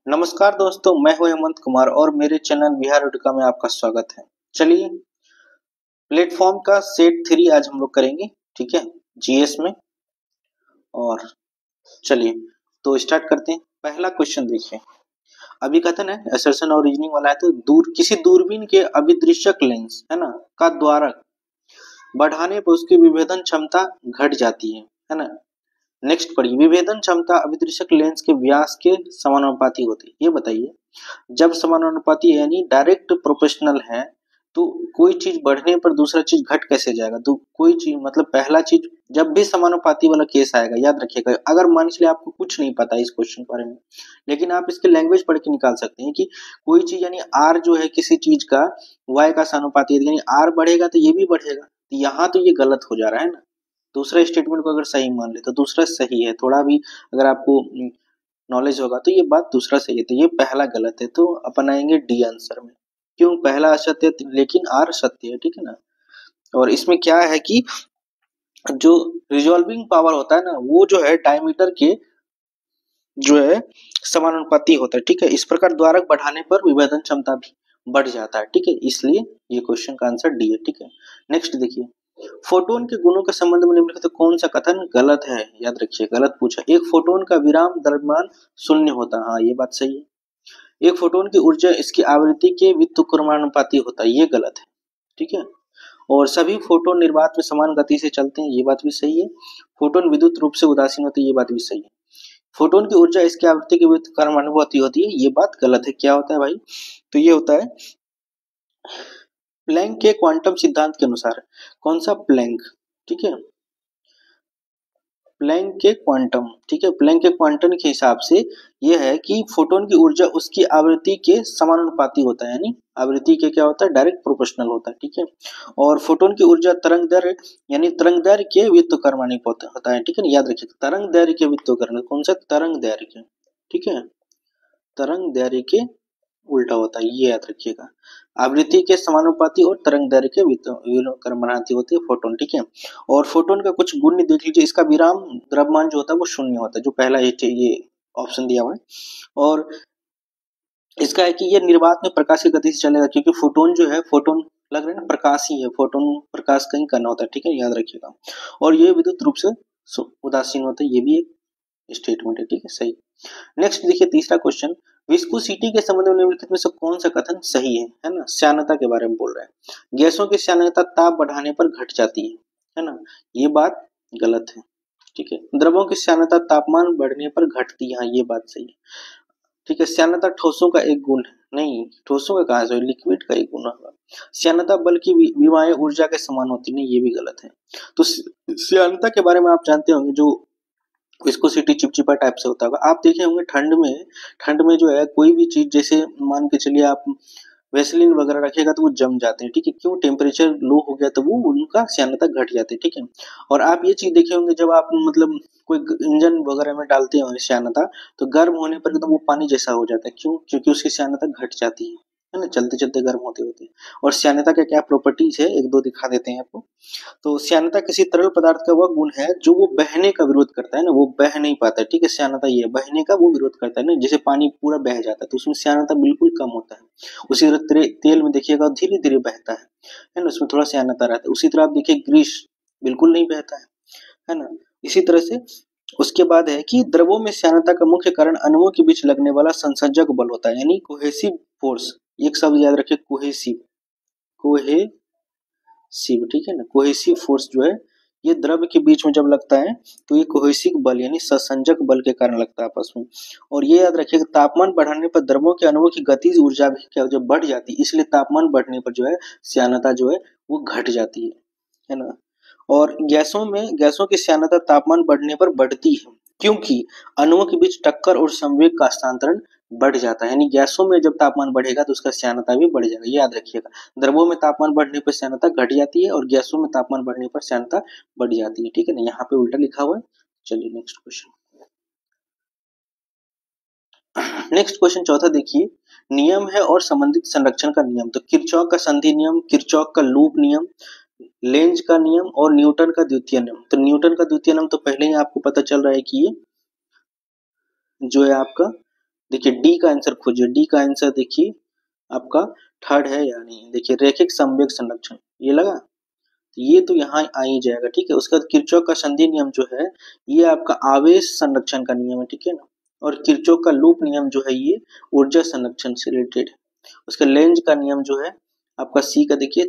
नमस्कार दोस्तों, मैं हूं हेमंत कुमार और मेरे चैनल बिहार उडिका में आपका स्वागत है। चलिए, प्लेटफॉर्म का सेट 3 आज हम लोग करेंगे, ठीक है, जीएस में। और चलिए तो स्टार्ट करते हैं। पहला क्वेश्चन देखिए। अभी कथन है असर्शन और रीजनिंग वाला है, तो किसी दूरबीन के अभिदृश्यक लेंस है ना का द्वारक बढ़ाने पर उसकी विभेदन क्षमता घट जाती है ना। नेक्स्ट पढ़िए, विभेदन क्षमता अभिदृश्यक लेंस के व्यास के समानुपाती होती है। ये बताइए, जब समानुपाती यानी डायरेक्ट प्रोपोर्शनल है तो कोई चीज बढ़ने पर दूसरा चीज घट कैसे जाएगा? तो कोई चीज मतलब पहला चीज जब भी समानुपाती वाला केस आएगा, याद रखिएगा। अगर मान लीजिए आपको कुछ नहीं पता इस क्वेश्चन के बारे में, लेकिन आप इसके लैंग्वेज पढ़ के निकाल सकते हैं कि कोई चीज यानी आर जो है किसी चीज का वाई का समानुपाती है, यानी आर बढ़ेगा तो ये भी बढ़ेगा। तो यहाँ तो ये गलत हो जा रहा है ना। दूसरा स्टेटमेंट को अगर सही मान ले तो दूसरा सही है। थोड़ा भी अगर आपको नॉलेज होगा तो ये बात दूसरा सही है, तो ये पहला गलत है। तो अपनाएंगे डी आंसर में। क्यों? पहला असत्य है लेकिन आर सत्य है, ठीक है ना। और इसमें क्या है कि जो रिजॉल्विंग पावर होता है ना, वो जो है डायमीटर के जो है समानुपाती होता है, ठीक है। इस प्रकार द्वारक बढ़ाने पर विभेदन क्षमता भी बढ़ जाता है, ठीक है। इसलिए ये क्वेश्चन का आंसर डी है, ठीक है। नेक्स्ट देखिए, फोटोन के गुणों के संबंध में निम्नलिखित कौन सा कथन गलत है? याद रखिए, गलत पूछा। एक फोटोन का विराम द्रव्यमान शून्य होता है, हाँ ये बात सही है। एक फोटोन की ऊर्जा इसकी आवृत्ति के व्युत्क्रमानुपाती होता है, ये गलत है, ठीक है। और सभी फोटोन निर्वात में समान गति से चलते हैं, ये बात भी सही है। फोटोन विद्युत रूप से उदासीन होते हैं, ये बात भी सही है। फोटोन की ऊर्जा इसकी आवृत्ति के व्युत्क्रमानुपाती होती है, ये बात गलत है। क्या होता है भाई? तो ये होता है प्लैंक के क्वांटम सिद्धांत के अनुसार। कौन सा? प्लैंक, ठीक है। प्लैंक के क्वांटम, ठीक है। प्लैंक के क्वांटम के हिसाब से यह है कि फोटोन की ऊर्जा उसकी आवृत्ति के समानुपाती होता है, यानी आवृत्ति के क्या होता है? डायरेक्ट प्रोपोर्शनल होता है, ठीक है। और फोटोन की ऊर्जा तरंग दैर्घ्य यानी तरंग दैर्घ्य के व्युत्क्रमानुपाती होता है, ठीक है। याद रखिए, तरंग दैर्घ्य के व्युत्क्रम। कौन सा? तरंग दैर्घ्य, ठीक है। तरंग दैर्घ्य के उल्टा होता है, ये याद रखिएगा। आवृत्ति के समानुपाती और तरंग दैर्घ्य के व्युत्क्रमानुपाती होती है फोटोन, ठीक है। और फोटोन का कुछ गुण देख लीजिए। इसका विराम द्रव्यमान जो होता है वो शून्य होता है, जो पहला ये ऑप्शन दिया हुआ है। और इसका है कि ये निर्वात में प्रकाश की गति से चलेगा, क्योंकि फोटोन जो है, फोटोन लग रहा है ना, प्रकाश ही है। फोटोन प्रकाश कहीं करना होता है, ठीक है, याद रखिएगा। और ये विद्युत रूप से उदासीन होता है, ये भी एक स्टेटमेंट है, ठीक है, सही। नेक्स्ट देखिए, तीसरा क्वेश्चन, विस्कोसिटी के संबंध में निम्नलिखित में से कौन सा कथन सही है ना। श्यानता के बारे में बोल रहा है। गैसों की श्यानता ताप बढ़ाने पर घट जाती है ना, ये बात गलत है, ठीक है। द्रवों की श्यानता तापमान बढ़ने पर घटती है, हाँ ये बात सही है, ठीक है। श्यानता ठोसों का एक गुण है, नहीं, ठोसों का कहा है, लिक्विड का एक गुण होगा। श्यानता बल की विमाएं ऊर्जा के समान होती नहीं, ये भी गलत है। तो श्यानता के बारे में आप जानते होंगे, जो विस्कोसिटी चिपचिपा टाइप से होता होगा। आप देखे होंगे ठंड में जो है कोई भी चीज, जैसे मान के चलिए आप वेसलिन वगैरह रखेगा तो वो जम जाते हैं, ठीक है। क्यों? टेम्परेचर लो हो गया तो वो उनका श्यानता घट जाती है, ठीक है। और आप ये चीज देखे होंगे, जब आप मतलब कोई इंजन वगैरह में डालते हो श्यानता, तो गर्म होने पर एकदम वो पानी जैसा हो जाता है। क्यों? क्योंकि उसकी श्यानता घट जाती है ना, चलते चलते गर्म होते होते। और श्यानता का क्या प्रॉपर्टीज है, एक दो दिखा देते हैं आपको। तो श्यानता किसी तरल पदार्थ का वह गुण है जो वो बहने का विरोध करता है ना, वो बह नहीं पाता है, ठीक है। श्यानता ये बहने का वो विरोध करता है ना, जैसे पानी पूरा बह जाता है तो उसमें श्यानता बिल्कुल कम होता है। उसी तरह तेल में देखिएगा धीरे धीरे बहता है ना, उसमें थोड़ा श्यानता रहता है। उसी तरह आप देखिए ग्रीस बिल्कुल नहीं बहता है ना। इसी तरह से उसके बाद है कि द्रवों में श्यानता का मुख्य कारण अणुओं के बीच लगने वाला संसर्जक बल होता है, यानी कोहेसिव फोर्स। एक शब्द याद रखिए, कोहेसिव, कोहेसिव, ठीक है ना। कोहेसिव फोर्स जो है ये द्रव के बीच में जब लगता है तो ये कोहेसिव बल यानी संसंजक बल के कारण लगता है आपस में। और ये याद रखिएगा, तापमान बढ़ाने पर द्रवों के अणुओं की गतिज ऊर्जा भी क्या जब बढ़ जाती है, इसलिए तापमान बढ़ने पर जो है श्यानता जो है वो घट जाती है ना। और गैसों की श्यानता तापमान बढ़ने पर बढ़ती है, क्योंकि अणुओं के बीच टक्कर और संवेग का हस्तांतरण बढ़ जाता है। यानी गैसों में जब तापमान बढ़ेगा तो उसका श्यानता भी बढ़ जाएगा, याद रखिएगा। द्रवों में तापमान बढ़ने पर श्यानता घट जाती है और गैसों में तापमान बढ़ने पर श्यानता बढ़ जाती है, ठीक है ना। यहाँ पे उल्टा लिखा हुआ है। चलिए नेक्स्ट क्वेश्चन। नेक्स्ट क्वेश्चन चौथा देखिए, नियम है और संबंधित संरक्षण का नियम। तो किरचॉफ का संधि नियम, किरचॉफ का लूप नियम, लेंज का नियम और न्यूटन का द्वितीय नियम। तो न्यूटन का द्वितीय नियम तो पहले ही आपको पता चल रहा है कि ये जो है आपका देखिए डी का आंसर खोजिए, डी का आंसर देखिए आपका थर्ड है या नहीं। देखिए रैखिक संवेग संरक्षण, ये लगा, ये तो यहाँ आ ही जाएगा, ठीक है। उसके बाद किरचॉफ का संधि नियम जो है ये आपका आवेश संरक्षण का नियम है, ठीक है ना। और किरचॉफ का लूप नियम जो है ये ऊर्जा संरक्षण से रिलेटेड है। उसका लेंज का नियम जो है आपका सी का देखिए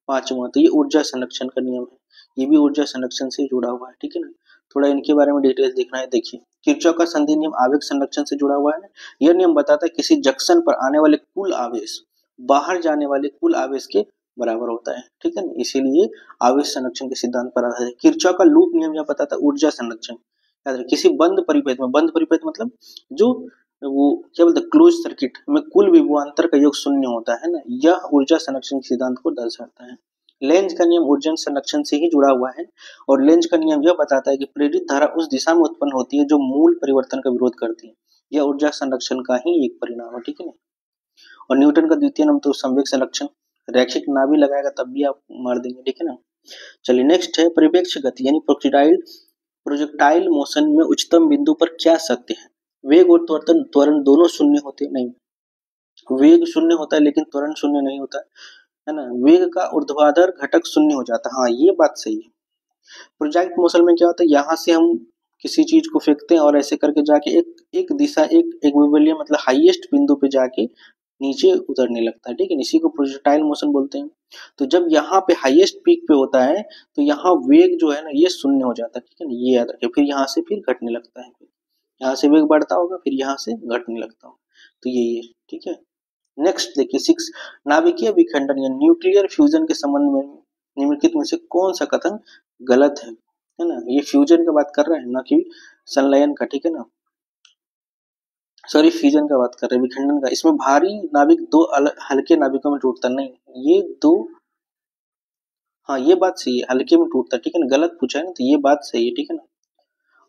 पांचवा, तो ये ऊर्जा संरक्षण का नियम है, ये भी ऊर्जा संरक्षण से जुड़ा हुआ है, ठीक है ना। थोड़ा इनके बारे में डिटेल्स देखना है। देखिए किरचॉफ का संधि नियम आवेग संरक्षण से जुड़ा हुआ है। यह नियम बताता है किसी जंक्शन पर आने वाले कुल आवेश बाहर जाने वाले कुल आवेश के बराबर होता है, ठीक है ना। इसीलिए आवेश संरक्षण के सिद्धांत पर आधारित है। किरचॉफ का लूप नियम यह बताता है ऊर्जा संरक्षण। याद रखिए किसी बंद परिपथ में, बंद परिपथ मतलब जो वो क्या बोलते हैं क्लोज सर्किट में कुल विभवांतर का योग शून्य होता है ना, यह ऊर्जा संरक्षण के सिद्धांत को दर्शाता है। लेंज का नियम ऊर्जा संरक्षण से ही जुड़ा हुआ है और लेंज का नियम यह बताता है कि प्रेरित धारा उस दिशा में उत्पन्न होती है जो मूल परिवर्तन का विरोध करती है। यह ऊर्जा संरक्षण का ही एक परिणाम है, ठीक है ना। और न्यूटन का द्वितीय नियम तो संवेग संरक्षण, रैखिक ना भी लगाएगा तब भी आप मार देंगे, ठीक है ना। चलिए नेक्स्ट है परिप्रेक्ष्य गति यानी प्रोजेक्टाइल मोशन में उच्चतम बिंदु पर क्या सत्य है। वेग और त्वरण दोनों शून्य होते नहीं, वेग शून्य होता है लेकिन त्वरण शून्य नहीं होता है ना। वेग का ऊर्ध्वाधर घटक शून्य हो जाता है, हाँ ये बात सही है। प्रोजेक्ट मोशन में क्या होता है, यहाँ से हम किसी चीज को फेंकते हैं और ऐसे करके जाके एक दिशा एक इक्विलिब्रियम मतलब हाईएस्ट बिंदु पे जाके नीचे उतरने लगता है, ठीक है। इसी को प्रोजेक्टाइल मोशन बोलते हैं। तो जब यहाँ पे हाईएस्ट पीक पे होता है तो यहाँ वेग जो है ना ये शून्य हो जाता है, ठीक है ना, ये याद रखिए। फिर यहाँ से फिर घटने लगता है, यहाँ से वेग बढ़ता होगा फिर यहाँ से घटने लगता होगा, तो यही है, ठीक है। नेक्स्ट देखिए 6 नाभिकीय विखंडन या न्यूक्लियर फ्यूजन के संबंध में निम्नलिखित में से कौन सा कथन गलत है ना। ये फ्यूजन का बात कर रहे हैं ना कि संलयन का, ठीक है ना, सॉरी फ्यूजन का बात कर रहे हैं, विखंडन का। इसमें भारी नाभिक दो हल्के नाभिकों में टूटता नहीं, ये दो, हाँ ये बात सही है, हल्के में टूटता, ठीक है ना। गलत पूछा है ना तो ये बात सही है, ठीक है ना।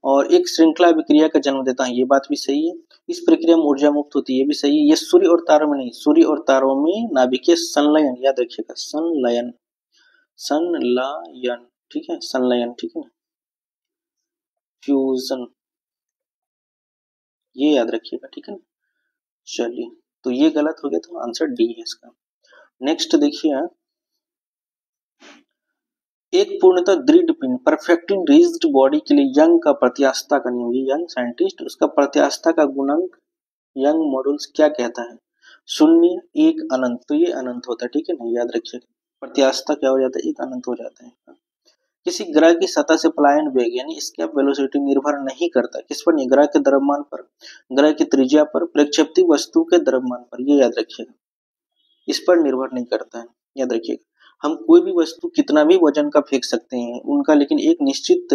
और एक श्रृंखला विक्रिया का जन्म देता है, ये बात भी सही है। इस प्रक्रिया में ऊर्जा मुक्त होती है, ये भी सही है। ये सूर्य और तारों में नहीं, सूर्य और तारों में नाभिकीय संलयन, याद रखिएगा संलयन, संलयन, ठीक है, संलयन, ठीक है, फ्यूजन, ये याद रखिएगा, ठीक है ना। चलिए तो ये गलत हो गया, तो आंसर डी है इसका। नेक्स्ट देखिए एक पूर्णतः दृढ़ पिंड परफेक्टली रिजिड बॉडी के लिए यंग का प्रत्यास्थता का नियम, ये यंग साइंटिस्ट उसका प्रत्यास्थता का गुणांक यंग मॉड्यूल्स क्या कहता है, शून्य एक अनंत, तो ये अनंत होता है, ठीक है ना, याद रखिएगा। प्रत्यास्थता क्या हो जाता है, एक अनंत हो जाता है। किसी ग्रह की सतह से पलायन वेग यानी एस्केप वेलोसिटी निर्भर नहीं करता, किस पर नहीं, ग्रह के द्रव्यमान पर, ग्रह की त्रिज्या पर, प्रक्षेपित वस्तु के द्रव्यमान पर, ये याद रखिएगा, इस पर निर्भर नहीं करता है, याद रखिएगा। हम कोई भी वस्तु कितना भी वजन का फेंक सकते हैं उनका, लेकिन एक निश्चित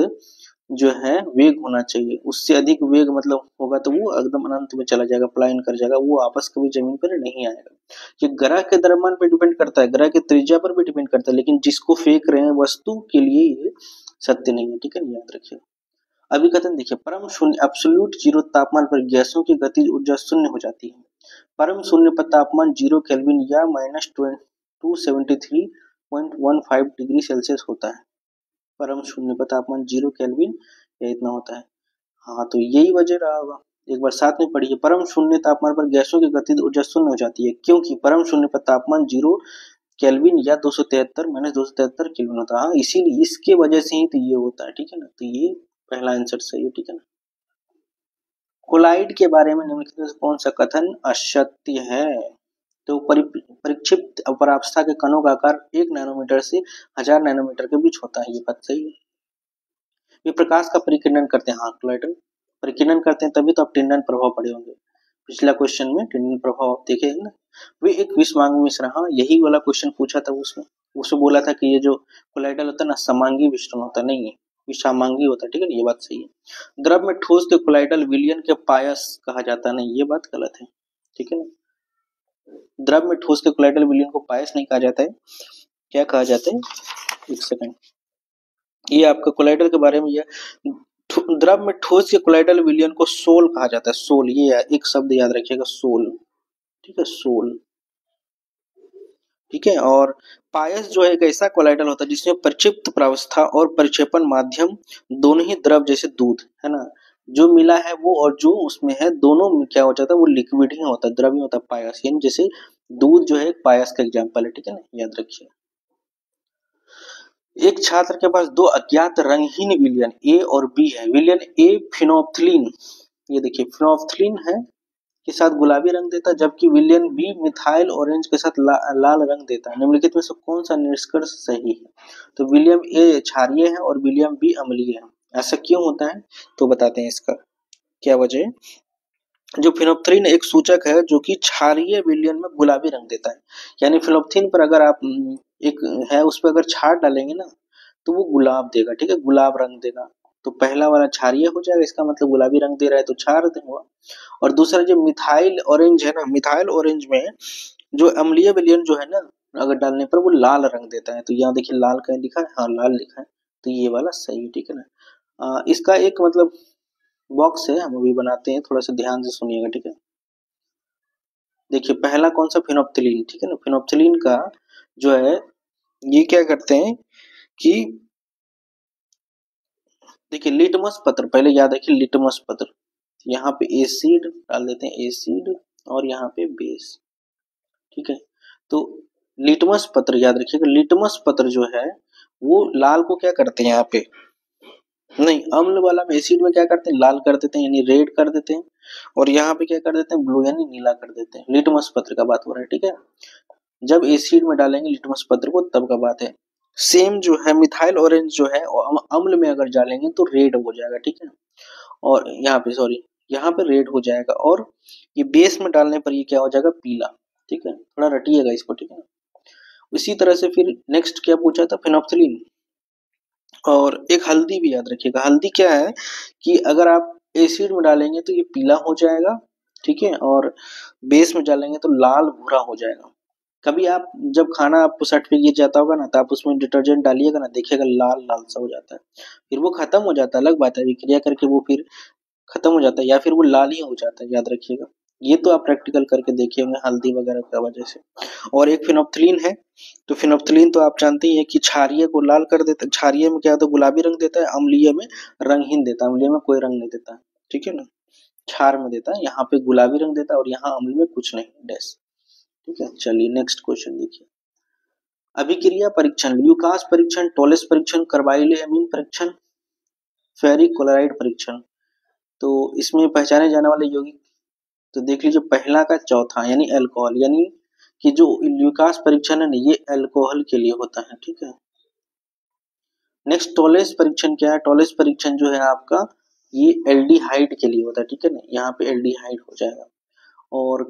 जो है वेग होना चाहिए, उससे अधिक वेग मतलब होगा तो वो एकदम अनंत में चला जाएगा, पलायन कर जाएगा, वो वापस कभी जमीन पर नहीं आएगा। ये ग्रह के द्रव्यमान पर डिपेंड करता है, ग्रह की त्रिज्या पर भी डिपेंड करता है, लेकिन जिसको फेंक रहे हैं वस्तु के लिए ये सत्य नहीं है, ठीक है, याद रखिए। अभिकथन देखिए परम शून्य एब्सोल्यूट जीरो तापमान पर गैसों की गतिज ऊर्जा शून्य हो जाती है। परम शून्य पर तापमान 0 केल्विन या -273.15 डिग्री सेल्सियस होता है। परम शून्य पर तापमान 0 केल्विन या इतना होता है, हाँ तो यही वजह रहा होगा। एक बार साथ में पढ़िए, परम शून्य तापमान पर गैसों की गतिज ऊर्जा शून्य हो जाती है क्योंकि परम शून्य पर तापमान 0 केल्विन या 273 केल्विन होता है, हाँ इसीलिए इसके वजह से ही तो ये होता है, ठीक है ना, तो ये पहला आंसर सही है, ठीक है ना। कोलाइड के बारे में निम्नलिखित में से कौन सा कथन असत्य है, तो परिक्षिप्त अपरावस्था के कणों का आकार 1 नैनोमीटर से 1000 नैनोमीटर के बीच होता है, ये बात सही है। ये प्रकाश का परिकिरण करते हैं, हाँ कोलाइडल परिकिरण करते हैं तभी तो आप टिंडन प्रभाव पढ़े होंगे, पिछला क्वेश्चन में टिंडन प्रभाव आप देखे हैं ना। वे एक विषमांगी मिश्रण, हाँ यही वाला क्वेश्चन पूछा था उसमें बोला था कि ये जो कोलाइडल होता है ना समांगी विष्टन होता नहीं है, विषमांगी होता है, ठीक है ना, ये बात सही है। द्रव में ठोस के कोलाइडल विलयन के पायस कहा जाता नहीं, ये बात गलत है, ठीक है ना। द्रव में ठोस के कोलाइडल विलयन को पायस नहीं कहा जाता है, क्या कहा जाता है, एक सेकंड, ये आपका कोलाइडल के बारे में, ये द्रव में ठोस के कोलाइडल विलयन को सोल कहा जाता है, सोल, ये एक शब्द याद रखिएगा, सोल, ठीक है, सोल, ठीक है। और पायस जो है एक ऐसा कोलाइडल होता है जिसमें प्रक्षिप्त प्रावस्था और परिक्षेपण माध्यम दोनों ही द्रव जैसे दूध है ना, जो मिला है वो और जो उसमें है दोनों में क्या हो जाता है, वो लिक्विड ही होता है, द्रव्य होता है, पायस, यानी जैसे दूध जो है एक पायस का एग्जाम्पल है, ठीक है ना, याद रखिए। एक छात्र के पास दो अज्ञात रंगहीन विलयन ए और बी है। विलयन ए फिनोप्थलीन, ये देखिए फिनोप्थलीन है के साथ गुलाबी रंग देता है, जबकि विलयन बी मिथाइल ऑरेंज के साथ लाल रंग देता है। निम्नलिखित में से कौन सा निष्कर्ष सही है? तो विलियम ए क्षारीय है और विलियम बी अम्लीय है। ऐसा क्यों होता है, तो बताते हैं इसका क्या वजह है। जो फिनोप्थलीन एक सूचक है जो कि क्षारीय विलयन में गुलाबी रंग देता है, यानी फिनोप्थलीन पर अगर आप एक है उस पर अगर क्षार डालेंगे ना तो वो गुलाब देगा, ठीक है, गुलाब रंग देगा। तो पहला वाला क्षारीय हो जाएगा, इसका मतलब गुलाबी रंग दे रहा है तो क्षार हुआ। और दूसरा जो मिथाइल ऑरेंज है ना, मिथाइल ऑरेंज में जो अम्लीय विलयन जो है ना, अगर डालने पर वो लाल रंग देता है। तो यहाँ देखिए लाल का लिखा है, हाँ लाल लिखा है, तो ये वाला सही है, ठीक है ना। इसका एक मतलब बॉक्स है, हम अभी बनाते हैं, थोड़ा सा ध्यान से सुनिएगा, ठीक है। देखिए पहला कौन सा, फिनोप्थलीन, ठीक है ना। फिनोप्थलीन का जो है ये क्या करते हैं कि देखिए लिटमस पत्र, पहले याद रखिए लिटमस पत्र, यहाँ पे एसिड डाल देते हैं, एसिड, और यहाँ पे बेस, ठीक है। तो लिटमस पत्र याद रखिएगा, लिटमस पत्र जो है वो लाल को क्या करते हैं, यहाँ पे नहीं, अम्ल वाला में एसिड में क्या करते हैं, लाल कर देते हैं यानी रेड कर देते हैं, और यहाँ पे क्या कर देते हैं, ब्लू यानी नीला कर देते हैं। लिटमस पत्र का बात हो रहा है, ठीक है। जब एसिड में डालेंगे लिटमस पत्र को तब का बात है। सेम जो है मिथाइल ऑरेंज जो है अम्ल में अगर डालेंगे तो रेड हो जाएगा, ठीक है। और यहाँ पे सॉरी, यहाँ पे रेड हो जाएगा, और ये बेस में डालने पर ये क्या हो जाएगा, पीला, ठीक है। थोड़ा रटिएगा इसको, ठीक है। इसी तरह से फिर नेक्स्ट क्या पूछा था, फिनोप्थलीन। और एक हल्दी भी याद रखिएगा, हल्दी क्या है कि अगर आप एसिड में डालेंगे तो ये पीला हो जाएगा, ठीक है, और बेस में डालेंगे तो लाल भूरा हो जाएगा। कभी आप जब खाना आपको सर्टिफिकेट गिर जाता होगा ना तो आप उसमें डिटर्जेंट डालिएगा ना, देखिएगा लाल लाल सा हो जाता है, फिर वो खत्म हो जाता है, अलग बात है, विक्रिया करके वो फिर खत्म हो जाता है, या फिर वो लाल ही हो जाता है, याद रखिएगा। ये तो आप प्रैक्टिकल करके देखिए होंगे हल्दी वगैरह की वजह से। और एक फिनोप्थलीन है, तो फिनोप्थलीन तो आप जानते ही है कि क्षारीय को लाल कर देता है, क्षारीय में क्या होता है, गुलाबी रंग देता है, अम्लीय में रंगहीन देता है, अम्लीय में कोई रंग नहीं देता है, ठीक है ना, क्षार में देता है, यहाँ पे गुलाबी रंग देता है, और यहाँ अम्ल में कुछ नहीं, डैश, ठीक है। चलिए नेक्स्ट क्वेश्चन देखिए। अभिक्रिया परीक्षण, ल्यूकास परीक्षण, टोलेस परीक्षण, कार्बाइल एमीन परीक्षण, फेरिक क्लोराइड परीक्षण। तो इसमें पहचाने जाने वाले यौगिक, तो देख लीजिए पहला का चौथा यानी अल्कोहल, यानी कि जो ल्यूकास परीक्षण है ना ये अल्कोहल के लिए होता है, ठीक है। नेक्स्ट टोलेस परीक्षण क्या है, टोलेस परीक्षण जो है आपका ये एल्डिहाइड के लिए होता है, ठीक है ना, यहाँ पे एल्डिहाइड हो जाएगा। और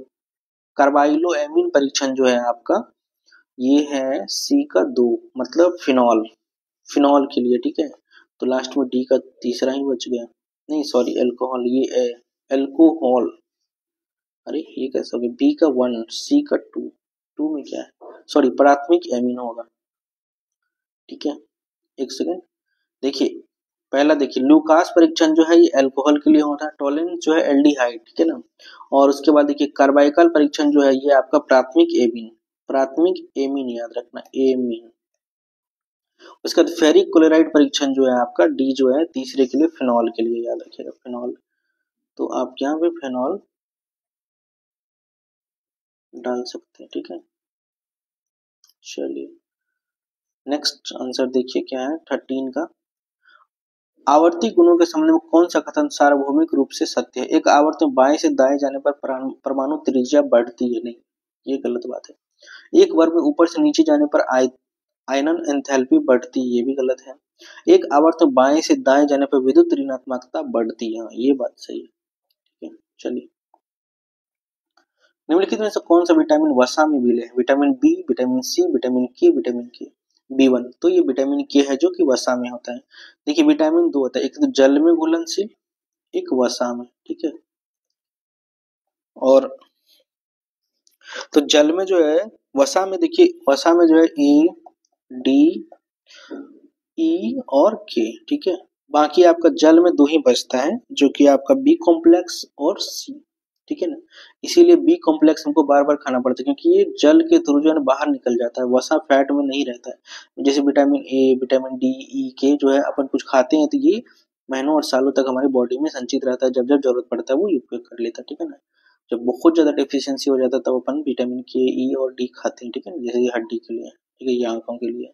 कार्बाइलो एमीन परीक्षण जो है आपका ये है सी का 2, मतलब फिनॉल, फिनॉल के लिए, ठीक है। तो लास्ट में डी का तीसरा ही बच गया, नहीं सॉरी अल्कोहल, ये एल्कोहल, अरे ये कैसा हो गया, बी का 1 सी का 2, 2 में क्या है, सॉरी प्राथमिक एमीन होगा, ठीक है। एक सेकेंड देखिए, पहला देखिए लूकास परीक्षण जो है ये अल्कोहल के लिए होता है, टोलेंस जो है एल्डिहाइड, ठीक है ना। और उसके बाद देखिए कार्बाइकल परीक्षण जो है ये आपका प्राथमिक एमीन, प्राथमिक एमीन याद रखना, एमीन। उसके बाद फेरिक क्लोराइड परीक्षण जो है आपका डी जो है तीसरे के लिए, फिनॉल के लिए, याद रखिएगा फिनॉल। तो आप यहाँ पे फिनॉल डाल सकते हैं, ठीक है। चलिए नेक्स्ट आंसर देखिए क्या है 13 का। आवर्ती गुणों के संबंध में कौन सा कथन सार्वभौमिक रूप से सत्य है। एक आवर्त में बाएं से दाएं जाने पर परमाणु त्रिज्या बढ़ती है, नहीं ये गलत बात है। एक वर्ग में ऊपर से नीचे जाने पर आयनन एंथैल्पी बढ़ती, ये भी गलत है। एक आवर्त में बाएं से दाएं जाने पर विद्युत ऋणात्मकता बढ़ती है, ये बात सही है, ठीक है। चलिए निम्नलिखित में से कौन सा विटामिन वसा में मिले हैं, vitamin B, vitamin C, vitamin K. B1 तो ये विटामिन के है जो कि वसा में होता है। देखिए विटामिन 2 होता है, एक तो जल में घुलनशील, एक वसा में, ठीक है। और तो जल में जो है, वसा में देखिए, वसा में जो है ए, डी, ई और के, ठीक है। बाकी आपका जल में 2 ही बचता है जो कि आपका बी कॉम्प्लेक्स और सी, ठीक है ना। इसीलिए बी कॉम्प्लेक्स हमको बार बार खाना पड़ता है क्योंकि ये जल के थ्रू जो है बाहर निकल जाता है, वसा फैट में नहीं रहता है। जैसे विटामिन ए, विटामिन डी, ई के जो है अपन कुछ खाते हैं तो ये महीनों और सालों तक हमारी बॉडी में संचित रहता है, जब जब जरूरत पड़ता है वो उपयोग कर लेता है, ठीक है ना। जब बहुत ज्यादा डेफिशिएंसी हो जाता है तब अपन विटामिन के, ई और डी खाते हैं, ठीक है, जैसे ये हड्डी के लिए, ठीक है, ये आंखों के लिए,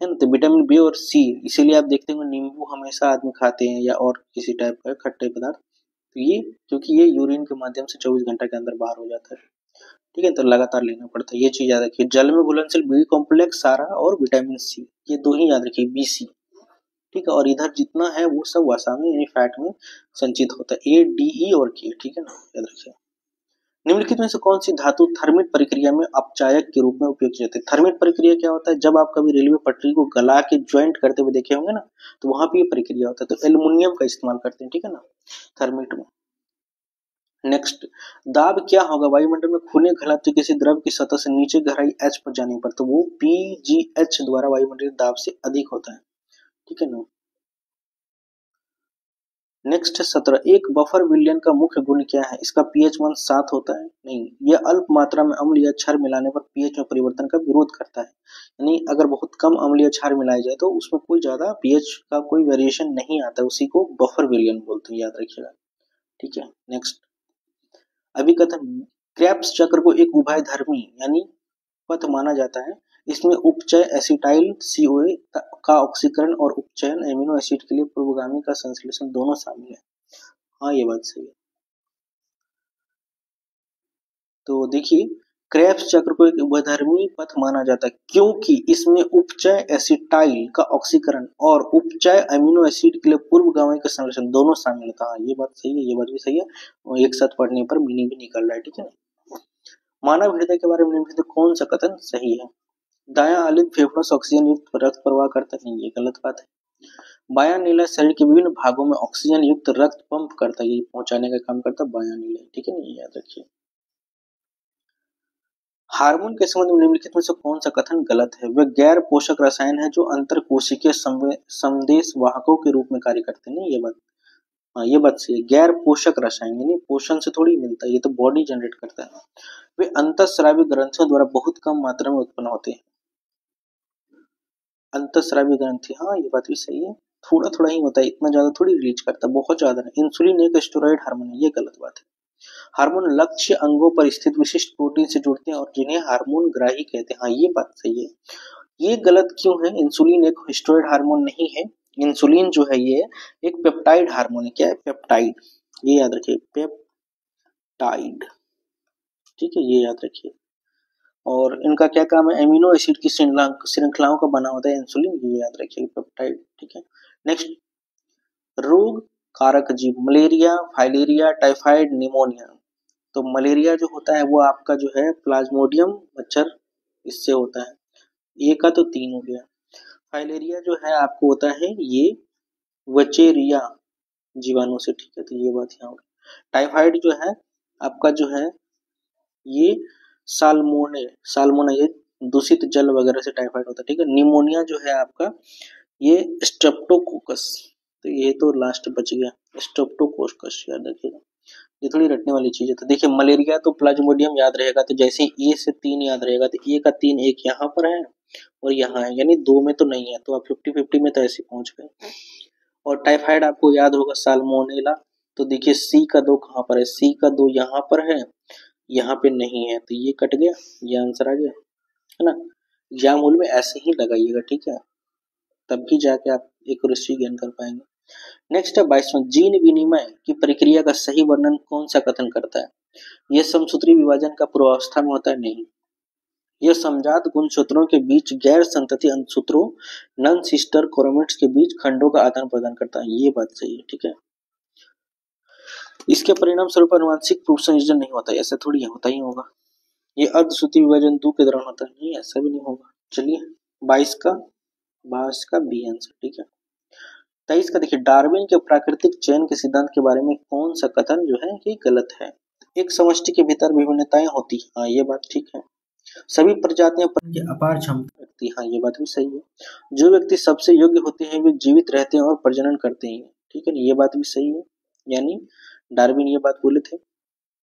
है ना। तो विटामिन बी और सी, इसीलिए आप देखते होंगे नींबू हमेशा आदमी खाते हैं या और किसी टाइप का खट्टे पदार्थ, तो ये क्योंकि ये यूरिन के माध्यम से 24 घंटा के अंदर बाहर हो जाता है, ठीक है, तो लगातार लेना पड़ता है। ये चीज याद रखिए, जल में घुलनशील बी कॉम्प्लेक्स सारा और विटामिन सी, ये दो ही याद रखिए, बी सी, ठीक है। और इधर जितना है वो सब वसा में यानी फैट में संचित होता है, ए डी ई और के, ठीक है ना, याद रखिए। निम्नलिखित में से कौन सी धातु थर्मिट प्रक्रिया में अपचायक के रूप में उपयोग की जाती है? थर्मिट प्रक्रिया क्या होता है, जब आप कभी रेलवे पटरी को गला के ज्वाइंट करते हुए देखे होंगे ना, तो वहां पे ये प्रक्रिया होता है, तो एल्युमिनियम का इस्तेमाल करते हैं, ठीक है ना, थर्मिट में। नेक्स्ट, दाब क्या होगा वायुमंडल में खुले घनत्व किसी द्रव की सतह से नीचे गहराई h पर जाने पर, तो वो PGH द्वारा वायुमंडलीय दाब से अधिक होता है, ठीक है ना। नेक्स्ट 17, एक बफर विलयन का मुख्य गुण क्या है? इसका पीएच मान 7 होता है? नहीं, यह अल्प मात्रा में अम्ल या क्षार मिलाने पर पीएच में परिवर्तन का विरोध करता है, यानी अगर बहुत कम अम्ल या क्षार मिलाया जाए तो उसमें कोई ज्यादा पीएच का कोई वेरिएशन नहीं आता, उसी को बफर विलयन बोलते हैं, याद रखिएगा, ठीक है। नेक्स्ट, अभिकथन, क्रेब्स चक्र को एक उभयधर्मी यानी पथ माना जाता है, इसमें उपचय एसिटाइल CoA का ऑक्सीकरण और उपचयन एमिनो एसिड के लिए पूर्वगामी का संश्लेषण दोनों शामिल है। हाँ, ये बात सही है। तो देखिए, क्रेब्स चक्र को एक उभयधर्मी पथ माना जाता है क्योंकि इसमें उपचय एसिटाइल का ऑक्सीकरण और उपचय अमीनो एसिड के लिए पूर्वगामी का संश्लेषण दोनों शामिल होता है। ये बात सही है, ये बात भी सही है, और एक साथ पढ़ने पर मीनिंग भी निकल रहा है, ठीक है ना। मानव हृदय के बारे में निम्नलिखित कौन सा कथन सही है? दायां आलिंद फेफड़ों से ऑक्सीजन युक्त रक्त प्रवाह करता नहीं, ये गलत बात है। बायां नीला शरीर के विभिन्न भागों में ऑक्सीजन युक्त रक्त पंप करता है, ये पहुंचाने का काम करता है बायां नीला, ठीक है ना, ये याद रखिए। हार्मोन के संबंध में निम्नलिखित में से कौन सा कथन गलत है? वे गैर पोषक रसायन है जो अंतर कोशिकीय संदेश वाहकों के रूप में कार्य करते हैं, ये बात, हाँ ये बात सही है। गैर पोषक रसायन यानी पोषण से थोड़ी मिलता है, ये तो बॉडी जनरेट करता है। वे अंतःस्रावी ग्रंथियों द्वारा बहुत कम मात्रा में उत्पन्न होते हैं। अंतःस्रावी ग्रंथि, हाँ ये बात भी सही है, थोड़ा थोड़ा ही होता है, इतना ज्यादा थोड़ी रिलीज करता है, बहुत ज्यादा नहीं। इंसुलिन एक स्टेरॉइड हार्मोन है, ये गलत बात है। हार्मोन लक्ष्य अंगों पर स्थित विशिष्ट प्रोटीन से जुड़ते हैं और जिन्हें हार्मोन ग्राही कहते हैं, हाँ ये बात सही है। ये गलत क्यों है? इंसुलिन एक स्टेरॉइड हार्मोन नहीं है, इंसुलिन जो है ये एक पेप्टाइड हार्मोन है। क्या है? पेप्टाइड, ये याद रखिए, पेप्टाइड, ठीक है, ये याद रखिए। और इनका क्या काम है? एमिनो एसिड की श्रृंखलाओं का बना होता है इंसुलिन, ये याद रखिए, पेप्टाइड, ठीक है। नेक्स्ट, रोग कारक जीव, मलेरिया, फाइलेरिया, टाइफाइड, निमोनिया। तो मलेरिया जो होता है वो आपका जो है प्लाज्मोडियम मच्छर, इससे होता है, ये का तो 3 हो गया। फाइलेरिया जो है आपको होता है ये वचेरिया जीवाणु से, ठीक है, तो ये बात यहाँ होगी। टाइफाइड जो है आपका जो है ये साल्मोना, ये दूषित जल वगैरह से टाइफाइड होता है, ठीक है। निमोनिया जो है आपका ये स्ट्रेप्टोकोकस, तो ये तो लास्ट बच गया, स्ट्रेप्टोकोकस, याद रखिएगा, ये थोड़ी रटने वाली चीज है। तो देखिए, मलेरिया तो प्लाज्मोडियम याद रहेगा, तो जैसे ए से 3 याद रहेगा, तो ए का 3 एक यहाँ पर है और यहाँ है, यानी 2 में तो नहीं है, तो आप 50-50 में तो ऐसे पहुंच गए। और टाइफाइड आपको याद होगा साल्मोनेला, तो देखिए सी का 2 कहाँ पर है? सी का 2 यहाँ पर है, यहाँ पे नहीं है, तो ये कट गया, ये आंसर आ गया, है ना। एग्जाम हॉल में ऐसे ही लगाइएगा, ठीक है, तब भी जाके आप एक्यूरेसी गेन कर पाएंगे। नेक्स्ट है 22वां, जीन विनिमय की प्रक्रिया का सही वर्णन कौन सा कथन करता है? यह समसूत्री विभाजन का पूर्वावस्था में होता है? नहीं, यह समजात गुणसूत्रों के बीच गैर संतति अंतसूत्रों नॉन सिस्टर क्रोमेटिड्स के बीच खंडों का आदान प्रदान करता है, ये बात सही है, ठीक है। इसके परिणाम स्वरूप आनुवंशिक रूप से संयोजन नहीं होता, ऐसा थोड़ी है, होता ही होगा। ये अर्धसूत्री विभाजन 2 के दौरान होता है, नहीं ऐसा भी नहीं होगा। चलिए 22 का बी आंसर, ठीक है। 23 का देखिए, डार्विन के प्राकृतिक चयन के सिद्धांत के बारे में कौन सा कथन जो है कि गलत है? एक समष्टि के भीतर विभिन्नताएं होती है, हाँ ये बात ठीक है। सभी प्रजातियां अपार क्षमता रखती है, हाँ ये बात भी सही है। जो व्यक्ति सबसे योग्य होते हैं वे जीवित रहते हैं और प्रजनन करते हैं, ठीक है, ये बात भी सही है, यानी डार्विन ये बात बोले थे,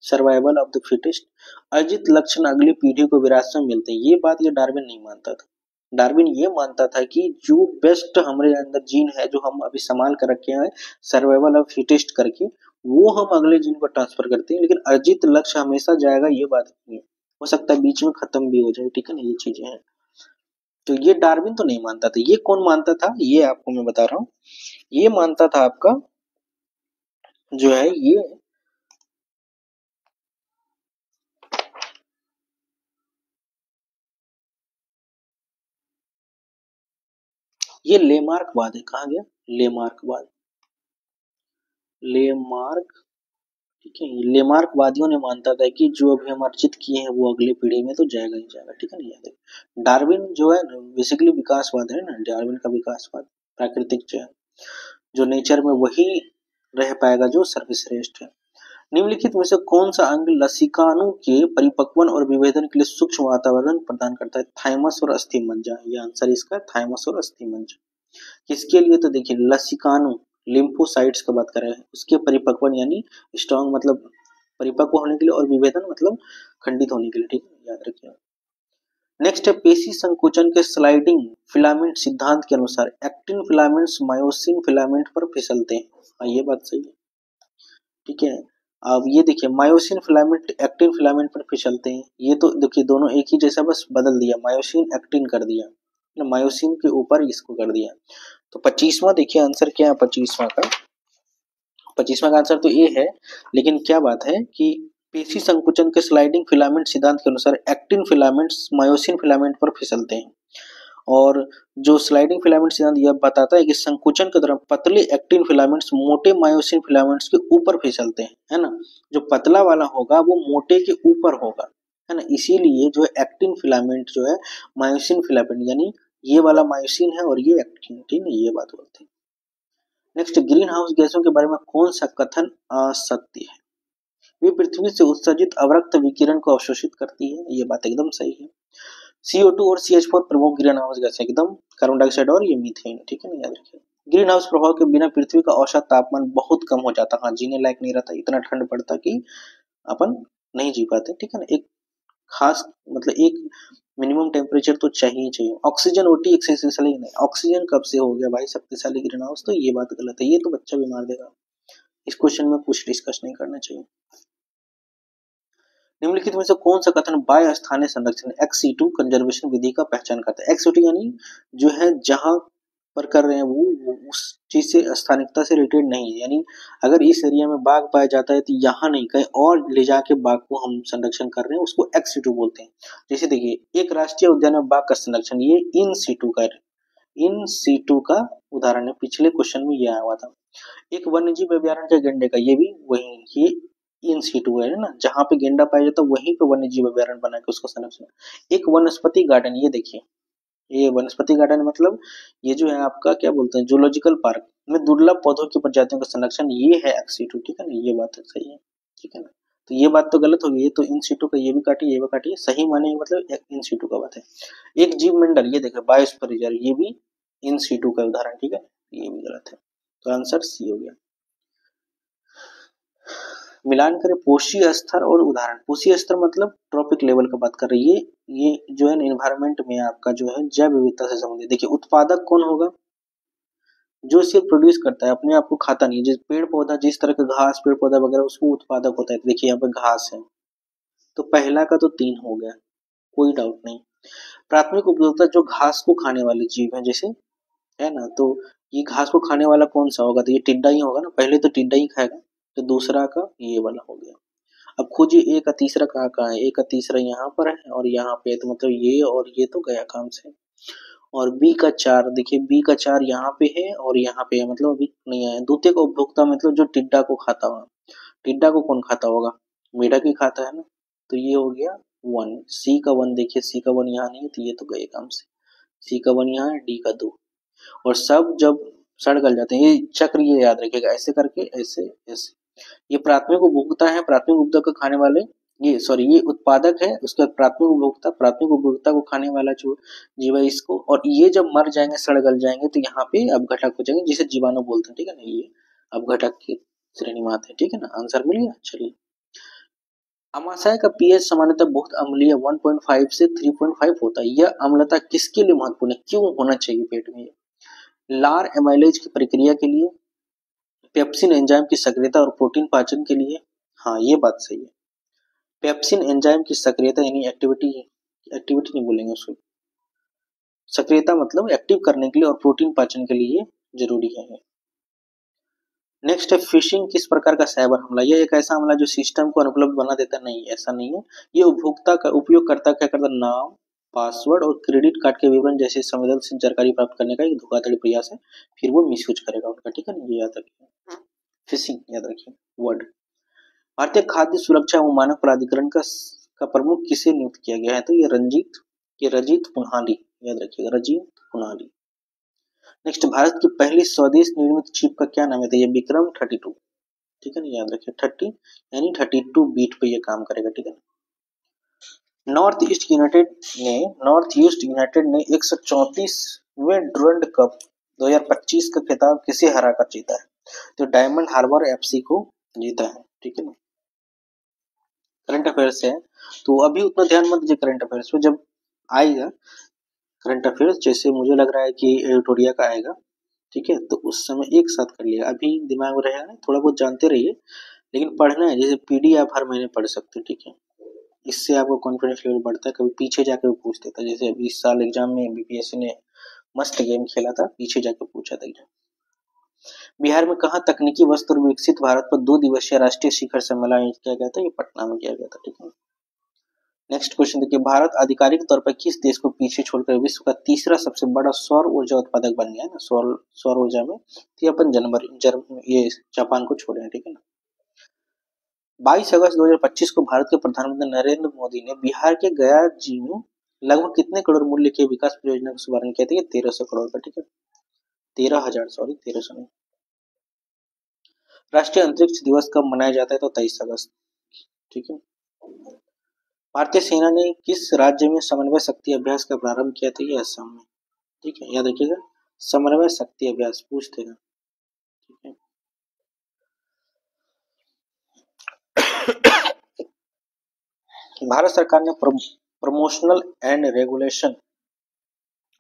सर्वाइवल ऑफ द फिटेस्ट। अर्जित लक्षण अगली पीढ़ी को विरासत में मिलते हैं, ये बात ये डार्विन नहीं मानता था, डार्विन ये मानता था कि जो बेस्ट हमारे अंदर जीन है, जो हम अभी संभाल कर रखे हैं सर्वाइवल ऑफ फिटेस्ट करके, वो हम अगले जीन को ट्रांसफर करते हैं, लेकिन अर्जित लक्ष्य हमेशा जाएगा, ये बात नहीं है। हो सकता है बीच में खत्म भी हो जाए, ठीक है ना, ये चीजें हैं। तो ये डार्विन तो नहीं मानता था। ये कौन मानता था, ये आपको मैं बता रहा हूँ। ये मानता था आपका जो है ये लेमार्कवाद है। कहा गया लेमार्कवाद, लेमार्क, ठीक है। ये लेमार्कवादियों ने मानता था कि जो अभी हम अर्जित किए हैं वो अगली पीढ़ी में तो जाएगा ही जाएगा, ठीक है ना, याद है। डार्विन जो है बेसिकली विकासवाद है ना, डार्विन का विकासवाद, प्राकृतिक चयन, जो नेचर में वही रह पाएगा जो सर्वश्रेष्ठ है। निम्नलिखित में से कौन सा अंग लसिकानु के परिपक्वन और विभेदन के लिए सूक्ष्म वातावरण प्रदान करता है? थाइमस और अस्थिमज्जा, ये आंसर इसका थाइमस और अस्थिमज्जा। किसके लिए, तो देखिए लसिकानु लिम्फोसाइट्स की बात कर रहे हैं, उसके परिपक्वन यानी स्ट्रॉन्ग मतलब परिपक्व होने के लिए, और विभेदन मतलब खंडित होने के लिए, ठीक है, याद रखिए। नेक्स्ट है पेशी संकुचन के स्लाइडिंग फिलामेंट सिद्धांत के अनुसार एक्टिन फिलामेंट्स मायोसिन फिलामेंट पर फिसलते हैं। ये बात सही है, ठीक है। अब ये देखिए मायोसिन फिलामेंट एक्टिन फिलामेंट पर फिसलते हैं, ये तो देखिए दोनों एक ही जैसा, बस बदल दिया, मायोसिन एक्टिन कर दिया, मायोसिन के ऊपर इसको कर दिया। तो 25वां देखिए आंसर क्या है, 25वां का आंसर तो ए है, लेकिन क्या बात है कि पेशी संकुचन के स्लाइडिंग फिलामेंट सिद्धांत के अनुसार एक्टिन फिलामेंट्स मायोसिन फिलामेंट पर फिसलते हैं, और जो स्लाइडिंग फिलामेंट सिद्धांत यह बताता है कि संकुचन के दौरान पतले एक्टिन फिलामेंट्स मोटे मायोसिन फिलामेंट्स के ऊपर फिसलते हैं, है ना। जो पतला वाला होगा वो मोटे के ऊपर होगा, है ना, इसीलिए जो एक्टिन फिलामेंट जो है मायोसिन फिलामेंट यानी ये वाला मायोसिन है और ये एक्टिन, ठीक है, ये बात बोलते हैं। नेक्स्ट, ग्रीन हाउस गैसों के बारे में कौन सा कथन असत्य है? वे पृथ्वी से उत्सर्जित अवरक्त विकिरण को अवशोषित करती है, ये बात एकदम सही है। CO2 और CH4 प्रमुख ग्रीन हाउस गैस एकदम, कार्बन डाइऑक्साइड और ये मीथेन, ठीक है ना, याद रखिए। ग्रीन हाउस प्रभाव के बिना पृथ्वी का औसत तापमान बहुत कम हो जाता, हाँ जीने लायक नहीं रहता, इतना ठंड पड़ता कि अपन नहीं जी पाते, ठीक है ना। एक खास मतलब एक मिनिमम टेम्परेचर तो चाहिए ही चाहिए। ऑक्सीजन ओटी एक शक्तिशाली नहीं, ऑक्सीजन कब से हो गया भाई शक्तिशाली ग्रीन हाउस, तो ये बात गलत है, ये तो बच्चा भी मार देगा, इस क्वेश्चन में कुछ डिस्कस नहीं करना चाहिए। निम्नलिखित में से कौन सा कथन बाह्य स्थानीय संरक्षण ex-situ कंजर्वेशन विधि का पहचान करता है? ex-situ यानी जो है जहां पर कर रहे हैं वो उस चीज से स्थानिकता से रिलेटेड नहीं है, यानी अगर इस एरिया में बाघ पाया जाता है तो यहाँ नहीं कहीं और ले जाके बाघ को हम संरक्षण कर रहे हैं, उसको ex-situ बोलते हैं। जैसे देखिए एक राष्ट्रीय उद्यान में बाघ का संरक्षण, ये इन सीटू का उदाहरण है, पिछले क्वेश्चन में ये आया हुआ था। एक वन्यजीव अभ्यारण्य का गेंडे का, ये भी वही ये इन सीटू है ना, जहाँ पे गेंडा पाया जाता है वहीं पे वन्यजीव अभ्यारण्य बना के उसका संरक्षण। एक वनस्पति गार्डन, ये देखिए ये वनस्पति गार्डन मतलब ये जो है आपका क्या बोलते हैं जूलॉजिकल पार्क में दुर्लभ पौधों की प्रजातियों का संरक्षण, ये है ex situ, ठीक है ना, ये बात है सही है, ठीक है ना। तो ये बात तो गलत होगी, ये तो इन सीटू का ये भी काटिए ये भी काटिए, सही माने मतलब इन सीटू का बात है। एक जीव मंडल, ये देखिए बायोस्फीयर रिजर्व, ये भी इन सीटू का उदाहरण, ठीक है, ये भी गलत है, तो आंसर सी हो गया। मिलान करें पोषी स्तर और उदाहरण। पोषी स्तर मतलब ट्रॉपिक लेवल का बात कर रही है, ये जो है एनवायरमेंट में आपका जो है जैव विविधता से संबंधित। देखिए उत्पादक कौन होगा, जो सिर्फ प्रोड्यूस करता है अपने आप को खाता नहीं, जिस पेड़ पौधा जिस तरह का घास पेड़ पौधा वगैरह उसको उत्पादक होता है। देखिए यहाँ पे घास है, तो पहला का तो 3 हो गया, कोई डाउट नहीं। प्राथमिक उपभोक्ता जो घास को खाने वाले जीव है जैसे, है ना, तो ये घास को खाने वाला कौन सा होगा, तो ये टिड्डा ही होगा ना, पहले तो टिड्डा ही खाएगा, तो दूसरा का ये वाला हो गया। अब खोजिए ए का तीसरा कहाँ है, ए का तीसरा यहाँ पर है और यहाँ पे, तो मतलब ये और ये तो गया काम से। और बी का 4, देखिए बी का 4 यहाँ पे है और यहाँ पे है, मतलब अभी नहीं आया। द्वितीय का उपभोक्ता मतलब जो टिड्डा को खाता होगा, टिड्डा को कौन खाता होगा, मेढक ही खाता है ना, तो ये हो गया 1। सी का 1 देखिए, सी का 1 यहाँ नहीं है, तो ये तो गए काम से। सी का 1 यहाँ है, डी का 2, और सब जब सड़ गल जाते हैं, ये चक्र ये याद रखिएगा, ऐसे करके ऐसे ऐसे। ये प्राथमिक उपभोक्ता है, प्राथमिक उपभोक्ता को खाने वाले, ये सॉरी ये उत्पादक है, उसका प्राथमिक उपभोक्ता को खाने वाला जो जीव है इसको, और ये जब मर जाएंगे सड़ गल जाएंगे तो यहाँ पे अपघटक हो जाएंगे, जिसे जीवाणु बोलते हैं, ठीक है ना, ये अपघटक की श्रेणी में आते हैं, ठीक है ना, आंसर मिल गया। चलिए अमाशय का पीएच सामान्यतः बहुत अम्लीय 1.5 से 3.5 होता है। यह अम्लता किसके लिए महत्वपूर्ण है, क्यों होना चाहिए पेट में? लार एमाइलेज की प्रक्रिया के लिए, पेप्सिन एंजाइम की सक्रियता और प्रोटीन पाचन के लिए। हाँ, ये बात सही है। पेप्सिन एंजाइम की सक्रियता यानी एक्टिविटी, एक्टिविटी नहीं बोलेंगे उसको, सक्रियता मतलब एक्टिव करने के लिए, और प्रोटीन पाचन के लिए जरूरी है। नेक्स्ट है फिशिंग किस प्रकार का साइबर हमला? यह एक ऐसा हमला जो सिस्टम को अनुपलब्ध बना देता नहीं, ऐसा नहीं है। ये उपभोक्ता का उपयोगकर्ता क्या करता, नाम, पासवर्ड और क्रेडिट कार्ड के विवरण जैसे संवेदनशील जानकारी प्राप्त करने का एक धोखाधड़ी प्रयास है, फिर वो मिसयूज करेगा उनका, ठीक है ना, ये याद रखिए। फिशिंग याद रखिए वर्ड। भारतीय खाद्य सुरक्षा एवं मानक प्राधिकरण का प्रमुख किसे नियुक्त किया गया है? तो ये रजीत पुन्हाली, याद रखिएगा रजीत पुन्हाली। नेक्स्ट, भारत की पहली स्वदेश निर्मित चिप का क्या नाम है? तो ये विक्रम 32, ठीक है ना, याद रखिए 30 यानी 32 बीट पे ये काम करेगा, ठीक है ना। नॉर्थ ईस्ट यूनाइटेड ने 134वें डुरंड कप 2025 का खिताब किसे हराकर जीता है? तो डायमंड हार्बर एफसी को जीता है, ठीक है ना। करंट अफेयर्स है तो अभी उतना ध्यान मत दीजिए करंट अफेयर्स पे, जब आएगा करंट अफेयर्स, जैसे मुझे लग रहा है कि एडिटोरिया का आएगा, ठीक है, तो उस समय एक साथ कर लिया, अभी दिमाग में रहेगा नहीं, थोड़ा बहुत जानते रहिए, लेकिन पढ़ना है। जैसे पीडी आप हर महीने पढ़ सकते हो, ठीक है, इससे आपको कॉन्फिडेंस लेवल बढ़ता है, कभी पीछे जाके भी पूछ देता है। जैसे अभी इस साल एग्जाम में बीपीएससी ने मस्त गेम खेला था, पीछे जाके पूछा था एग्जाम। बिहार में कहाँ तकनीकी वस्त्र विकसित भारत पर 2 दिवसीय राष्ट्रीय शिखर सम्मेलन आयोजित किया गया था? ये पटना में किया गया था, ठीक है। नेक्स्ट क्वेश्चन देखिए, भारत आधिकारिक तौर पर किस देश को पीछे छोड़कर विश्व का तीसरा सबसे बड़ा सौर ऊर्जा उत्पादक बन गया है ना? सौर ऊर्जा में तो अपन ये जापान को छोड़े हैं, ठीक है ना। 22 अगस्त 2025 को भारत के प्रधानमंत्री नरेंद्र मोदी ने बिहार के गया जी में लगभग कितने करोड़ मूल्य की विकास परियोजना का शुभारंभ किया था? 1300 करोड़ का, ठीक है, 13,000, सॉरी 1300 नहीं। राष्ट्रीय अंतरिक्ष दिवस कब मनाया जाता है? तो 23 अगस्त, ठीक है। भारतीय सेना ने किस राज्य में समन्वय शक्ति अभ्यास का प्रारंभ किया था? ये असम में, ठीक है, याद रखिएगा समन्वय शक्ति अभ्यास पूछते हैं, ठीक है। भारत सरकार ने promotional and regulation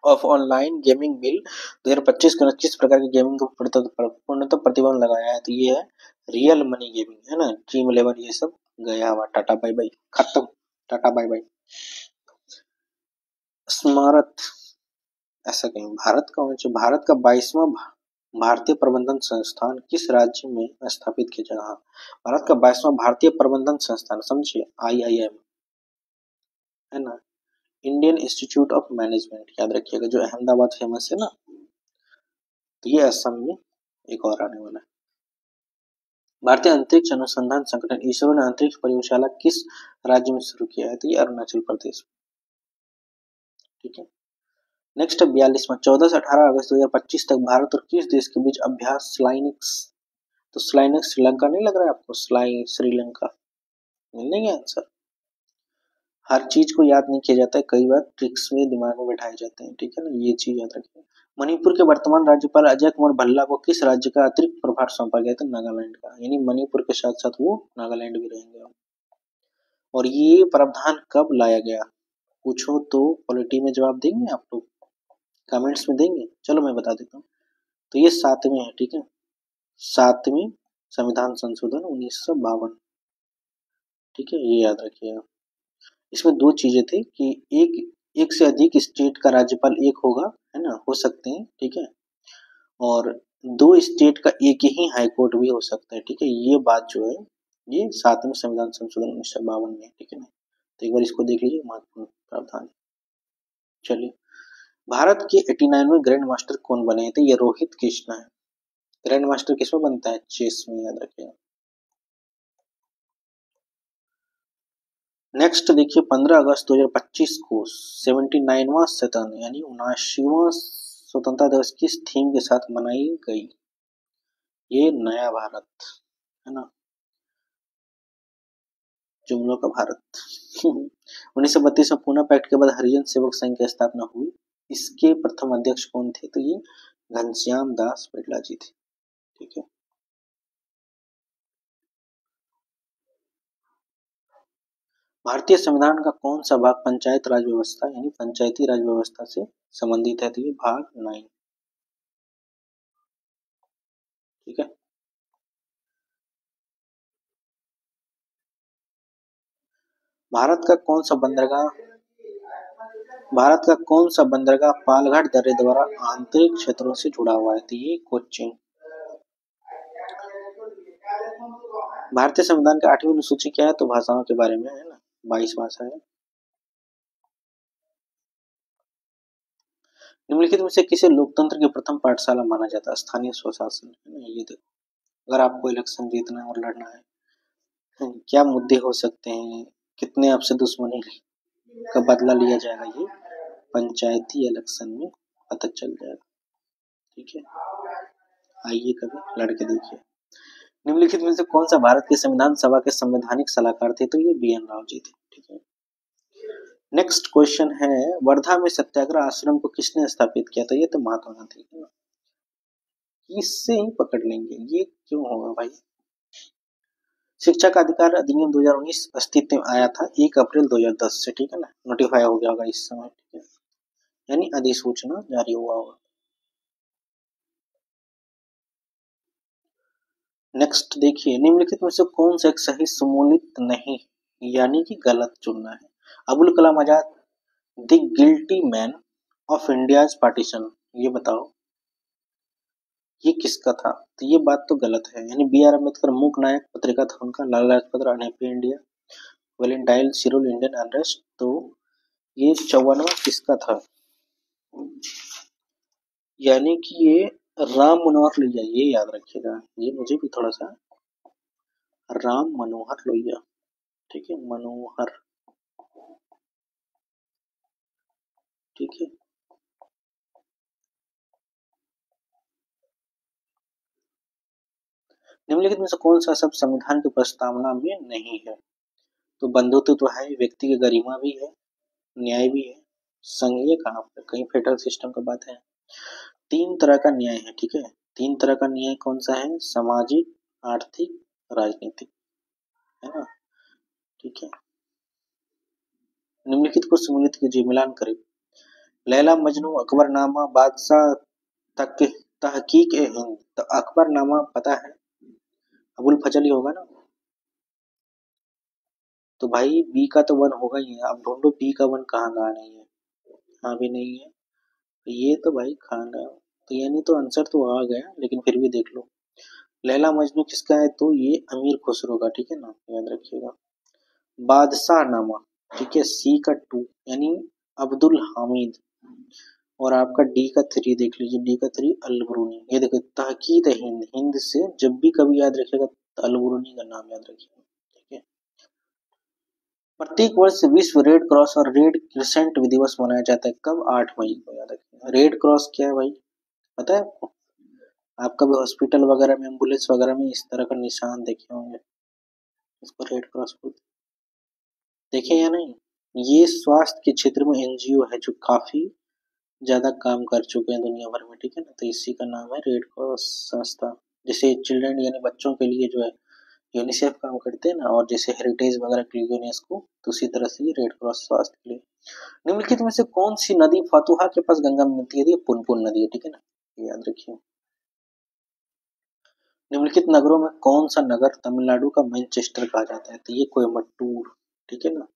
of online gaming bill 2025 के किस प्रकार की गेमिंग को पूर्णतः प्रतिबंध लगाया है? तो ये है रियल मनी गेमिंग, है ना, ड्रीम 11 ये सब गया हुआ, टाटा बाय बाय, खत्म, टाटा बाय बाय। स्मारक ऐसा कहीं भारत का होना चाहिए। भारत का 22वां भारतीय प्रबंधन संस्थान किस राज्य में स्थापित किया गया? भारत का 22वां भारतीय प्रबंधन संस्थान, समझिए IIM, है ना, इंडियन इंस्टीट्यूट ऑफ मैनेजमेंट, याद रखिएगा, जो अहमदाबाद फेमस है ना, तो ये असम में एक और आने वाला है। भारतीय अंतरिक्ष अनुसंधान संगठन इसरो ने अंतरिक्ष प्रयोगशाला किस राज्य में शुरू किया है? तो ये अरुणाचल प्रदेश, ठीक है। नेक्स्ट 42वां 14 से 18 अगस्त 2025 तक भारत और किस देश के बीच अभ्यास स्लाइनिक्स? तो स्लाइनिक्स श्रीलंका नहीं लग रहा है आपको? श्रीलंका मिल नहीं है आंसर। हर चीज को याद नहीं किया जाता है, कई बार ट्रिक्स में दिमाग में बैठाए जाते हैं, ठीक है ना, ये चीज याद रखिए। मणिपुर के वर्तमान राज्यपाल अजय कुमार भल्ला को किस राज्य का अतिरिक्त प्रभार सौंपा गया था? नागालैंड का, यानी मणिपुर के साथ साथ वो नागालैंड भी रहेंगे। और ये प्रावधान कब लाया गया? पूछो तो पॉलिटी में जवाब देंगे आप लोग, कमेंट्स में देंगे, चलो मैं बता देता हूँ। तो ये 7वें है, ठीक है, 7वें संविधान संशोधन 1952, ठीक है, ये याद रखिएगा। इसमें दो चीजें थी कि एक से अधिक स्टेट का राज्यपाल एक होगा, है ना, हो सकते हैं, ठीक है, और 2 स्टेट का एक ही हाई कोर्ट भी हो सकता है, ठीक है। ये बात जो है ये 7वें संविधान संशोधन 1952 में, ठीक है ना, तो एक बार इसको देख लीजिए, महत्वपूर्ण प्रावधान। चलिए, भारत के 89वें ग्रैंड मास्टर कौन बने थे? ये रोहित कृष्णा है। ग्रैंड मास्टर किसमें बनता है? चेस में, याद रखिएगा। नेक्स्ट देखिए, 15 अगस्त 2025 को 79वां स्वतंत्र यानी 79वां स्वतंत्रता दिवस किस थीम के साथ मनाई गई? ये नया भारत, है ना, जुमलों का भारत। 1932 में पूना पैक्ट के बाद हरिजन सेवक संघ की स्थापना हुई। इसके प्रथम अध्यक्ष कौन थे? तो ये घनश्याम दास बिरला जी थे, ठीक है। भारतीय संविधान का कौन सा भाग पंचायत राज व्यवस्था यानी पंचायती राज व्यवस्था से संबंधित है? तो ये भाग 9। ठीक है। भारत का कौन सा बंदरगाह पालघाट दर्रे द्वारा आंतरिक क्षेत्रों से जुड़ा हुआ है? तो ये कोच्चि। भारतीय संविधान की 8वीं अनुसूची क्या है? तो भाषाओं के बारे में है ना, 22 भाषा है। निम्नलिखित में से किसे लोकतंत्र की प्रथम पाठशाला माना जाता है? स्थानीय स्वशासन, है ना। ये देखो, अगर आपको इलेक्शन जीतना है और लड़ना है, क्या मुद्दे हो सकते हैं, कितने आपसे दुश्मनी का बदला लिया जाएगा, ये पंचायती इलेक्शन में पता चल जाएगा। ठीक है, आइए कभी लड़के देखिए। निम्नलिखित में से कौन सा भारत की संविधान सभा के संवैधानिक सलाहकार थे? तो ये BN राव जी थे। ठीक है। नेक्स्ट क्वेश्चन है, वर्धा में सत्याग्रह आश्रम को किसने स्थापित किया था? ये तो महात्मा गांधी है ना। इससे ही पकड़ लेंगे, ये क्यों होगा भाई। शिक्षा का अधिकार अधिनियम 2019 अस्तित्व में आया था 1 अप्रैल 2010 से। ठीक है ना, नोटिफाई हो गया होगा इस समय। ठीक है, यानी अधिसूचना जारी हुआ होगा। नेक्स्ट देखिए, निम्नलिखित में से कौन सा एक सही सम्मिलित नहीं यानी कि गलत चुनना है? Abul Kalam Azad the guilty man of India's partition, ये बताओ ये किसका था? तो ये बात तो गलत है, यानी BR अम्बेडकर मूक नायक पत्रिका था उनका। Lala Lajpat Rai unhappy India, Valentine सिरोल Indian unrest. तो ये 54वां किसका था? यानी कि ये राम मनोहर लोहिया, ये याद रखिएगा, ये मुझे भी थोड़ा सा, राम मनोहर लोहिया। ठीक है, मनोहर। ठीक है, निम्नलिखित में से कौन सा शब्द संविधान की प्रस्तावना में नहीं है? तो बंधुत्व तो है, व्यक्ति की गरिमा भी है, न्याय भी है, संघीय कहाँ पर, कहीं फेडरल सिस्टम का बात है। 3 तरह का न्याय है। ठीक है, 3 तरह का न्याय कौन सा है? सामाजिक, आर्थिक, राजनीतिक, है ना। ठीक है, निम्नलिखित को सम्मिलित कीजिए, मिलान करें। लैला मजनू, अकबरनामा, बादशाह तक तहकीक ए हिंद। तो अकबरनामा पता है, अबुल फजल ही होगा ना। तो भाई बी का तो 1 होगा ही है, अब ढूंढो बी का 1 कहाँ कहाँ नहीं है। हाँ भी नहीं है, तो ये तो भाई खाना, तो यानी तो आंसर तो आ गया, लेकिन फिर भी देख लो। लैला मजनू किसका है? तो ये अमीर खुसरो का। ठीक है ना, याद रखिएगा। बादशाह नामा, ठीक है, सी का 2 यानी अब्दुल हामिद। और आपका डी का 3 देख लीजिए, डी का 3 अलबरूनी। ये देखो, तहकीद हिंद, हिंद से जब भी कभी याद रखिएगा तो अलबरूनी का नाम याद रखिएगा। ठीक है, प्रत्येक वर्ष विश्व रेड क्रॉस और रेड क्रिसेंट दिवस मनाया जाता है कब? 8 मई को, याद रखिएगा। रेड क्रॉस क्या है भाई, पता है आपको? आप कभी हॉस्पिटल वगैरह में, एम्बुलेंस वगैरह में इस तरह का निशान देखे होंगे, इसको रेड क्रॉस बोलते हैं। देखे या नहीं? ये स्वास्थ्य के क्षेत्र में NGO है जो काफी ज्यादा काम कर चुके हैं दुनिया भर में। ठीक है ना, तो इसी का नाम है रेड क्रॉस संस्था। जैसे चिल्ड्रन यानी बच्चों के लिए जो है यूनिसेफ काम करते हैं ना, और जैसे हेरिटेज वगैरह के लिए यूनेस्को, तो उसी तरह से ये रेड क्रॉस स्वास्थ्य के लिए। निम्नलिखित में से कौन सी नदी फतुहा के पास गंगा में मिलती है? ये पुनपुन नदी है। ठीक है ना, याद रखिए। निम्नलिखित नगरों में कौन सा नगर तमिलनाडु का मैनचेस्टर कहा जाता है? तो ये कोयम्बटूर। ठीक है ना,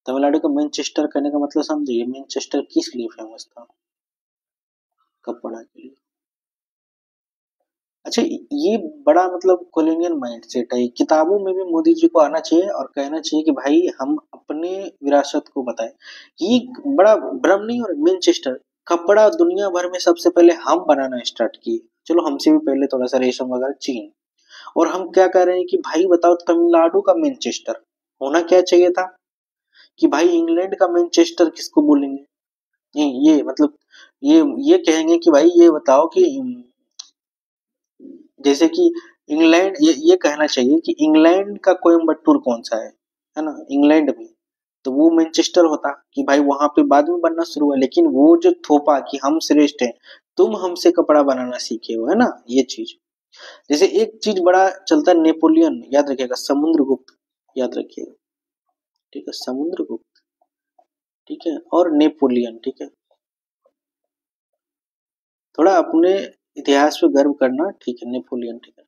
तमिलनाडु का मैनचेस्टर कहने का मतलब समझिए, मैनचेस्टर किस लिए फेमस था? कपड़ा के लिए। अच्छा, ये बड़ा मतलब कॉलोनियल माइंडसेट है, किताबों में भी मोदी जी को आना चाहिए और कहना चाहिए कि भाई हम अपने विरासत को बताएं। ये बड़ा भ्रम नहीं, और मैनचेस्टर कपड़ा दुनिया भर में सबसे पहले हम बनाना स्टार्ट किए। चलो हमसे भी पहले थोड़ा सा रेशम वगैरह चीन, और हम क्या कह रहे हैं कि भाई बताओ तमिलनाडु का मैनचेस्टर होना क्या चाहिए था कि भाई इंग्लैंड का मैनचेस्टर किसको बोलेंगे? नहीं, ये मतलब ये कहेंगे कि भाई ये बताओ कि जैसे कि इंग्लैंड, ये कहना चाहिए कि इंग्लैंड का कोयम्बटूर कौन सा है ना, इंग्लैंड में। तो वो मैनचेस्टर होता कि भाई वहां पे बाद में बनना शुरू हुआ, लेकिन वो जो थोपा कि हम श्रेष्ठ हैं, तुम हमसे कपड़ा बनाना सीखे हो, है ना, ये चीज। जैसे एक चीज बड़ा चलता है, नेपोलियन, याद रखिएगा, समुद्रगुप्त, याद रखिएगा। ठीक है, समुद्रगुप्त, ठीक है, और नेपोलियन, ठीक है। थोड़ा अपने इतिहास पे गर्व करना, ठीक है, नेपोलियन, ठीक है।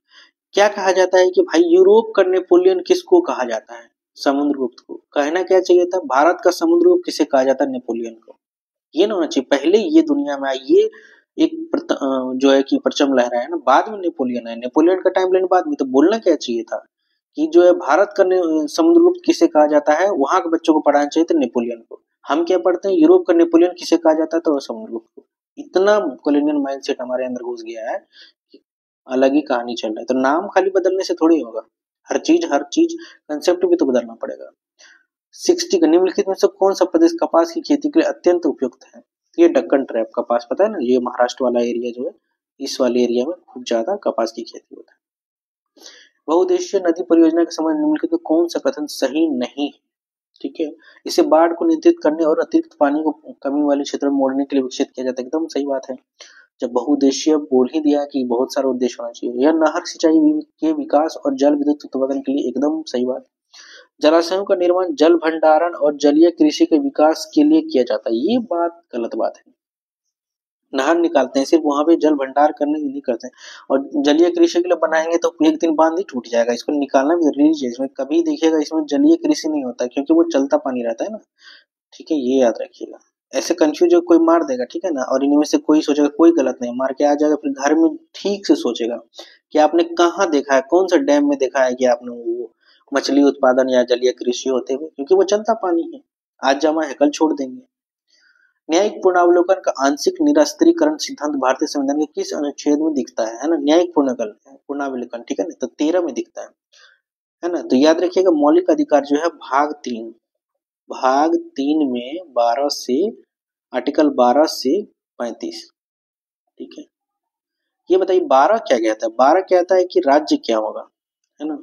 क्या कहा जाता है कि भाई यूरोप का नेपोलियन किसको कहा जाता है? समुद्रगुप्त को। कहना क्या चाहिए था, भारत का समुद्रगुप्त किसे कहा जाता है? नेपोलियन को। ये ना होना चाहिए, पहले ये दुनिया में आई, ये एक जो है कि परचम लहराया है ना, बाद में नेपोलियन है, नेपोलियन का टाइम लेने बाद में। तो बोलना क्या चाहिए था कि जो है भारत का समुद्रगुप्त किसे कहा जाता है, वहां के बच्चों को पढ़ाना चाहिए था नेपोलियन को। हम क्या पढ़ते हैं, यूरोप का नेपोलियन किसे कहा जाता है, तो वो समुद्रगुप्त को। इतना कॉलोनियल माइंडसेट हमारे अंदर घुस गया है कि अलग ही कहानी चल रहा है। तो नाम खाली बदलने से थोड़ी होगा, हर चीज कंसेप्ट भी तो बदलना पड़ेगा। 60 का निम्नलिखित में से कौन सा प्रदेश कपास की खेती के लिए अत्यंत उपयुक्त है? ये डक्कन ट्रैप कपास, पता है ना, ये महाराष्ट्र वाला एरिया जो है, इस वाले एरिया में खूब ज्यादा कपास की खेती होता है। बहुउद्देशीय नदी परियोजना के समय निम्नलिखित में कौन सा कथन सही नहीं है? ठीक है, इसे बाढ़ को नियंत्रित करने और अतिरिक्त पानी को कमी वाले क्षेत्र में मोड़ने के लिए विकसित किया जाता है। एकदम सही बात है, जब बहुउद्देशीय बोल ही दिया कि बहुत सारा उद्देश्य होना चाहिए। यह नहर सिंचाई के विकास और जल विद्युत उत्पादन के लिए एकदम सही बात। जलाशयों का निर्माण जल भंडारण और जलीय कृषि के विकास के लिए किया जाता है, ये बात गलत बात है। नहर निकालते हैं सिर्फ वहां पे जल भंडार करने के लिए करते हैं, और जलीय कृषि के लिए बनाएंगे तो एक दिन बांध ही टूट जाएगा, इसको निकालना भी जरूरी है। इसमें कभी देखिएगा इसमें जलीय कृषि नहीं होता, क्योंकि वो चलता पानी रहता है ना, ठीक है, ये याद रखिएगा। ऐसे कंफ्यूज हो कोई मार देगा, ठीक है ना, और इनमें से कोई सोचेगा कोई गलत नहीं, मार के आ जाएगा, फिर घर में ठीक से सोचेगा कि आपने कहाँ देखा है, कौन सा डैम में देखा है कि आपने वो मछली उत्पादन या जलीय कृषि होते हुए, क्योंकि वो चलता पानी है। आज जमा है कल छोड़ देंगे। न्यायिक पूर्णावलोकन का आंशिक निरस्त्रीकरण सिद्धांत भारतीय संविधान के किस अनुच्छेद में दिखता है ना? न्यायिक पूर्णावलोकन, ठीक है ना, तो 13 में दिखता है ना। तो याद रखिएगा, मौलिक अधिकार जो है भाग 3 में 12 से आर्टिकल 12 से 35, ठीक है। ये बताइए 12 क्या कहता है? 12 कहता है कि राज्य क्या होगा, है ना।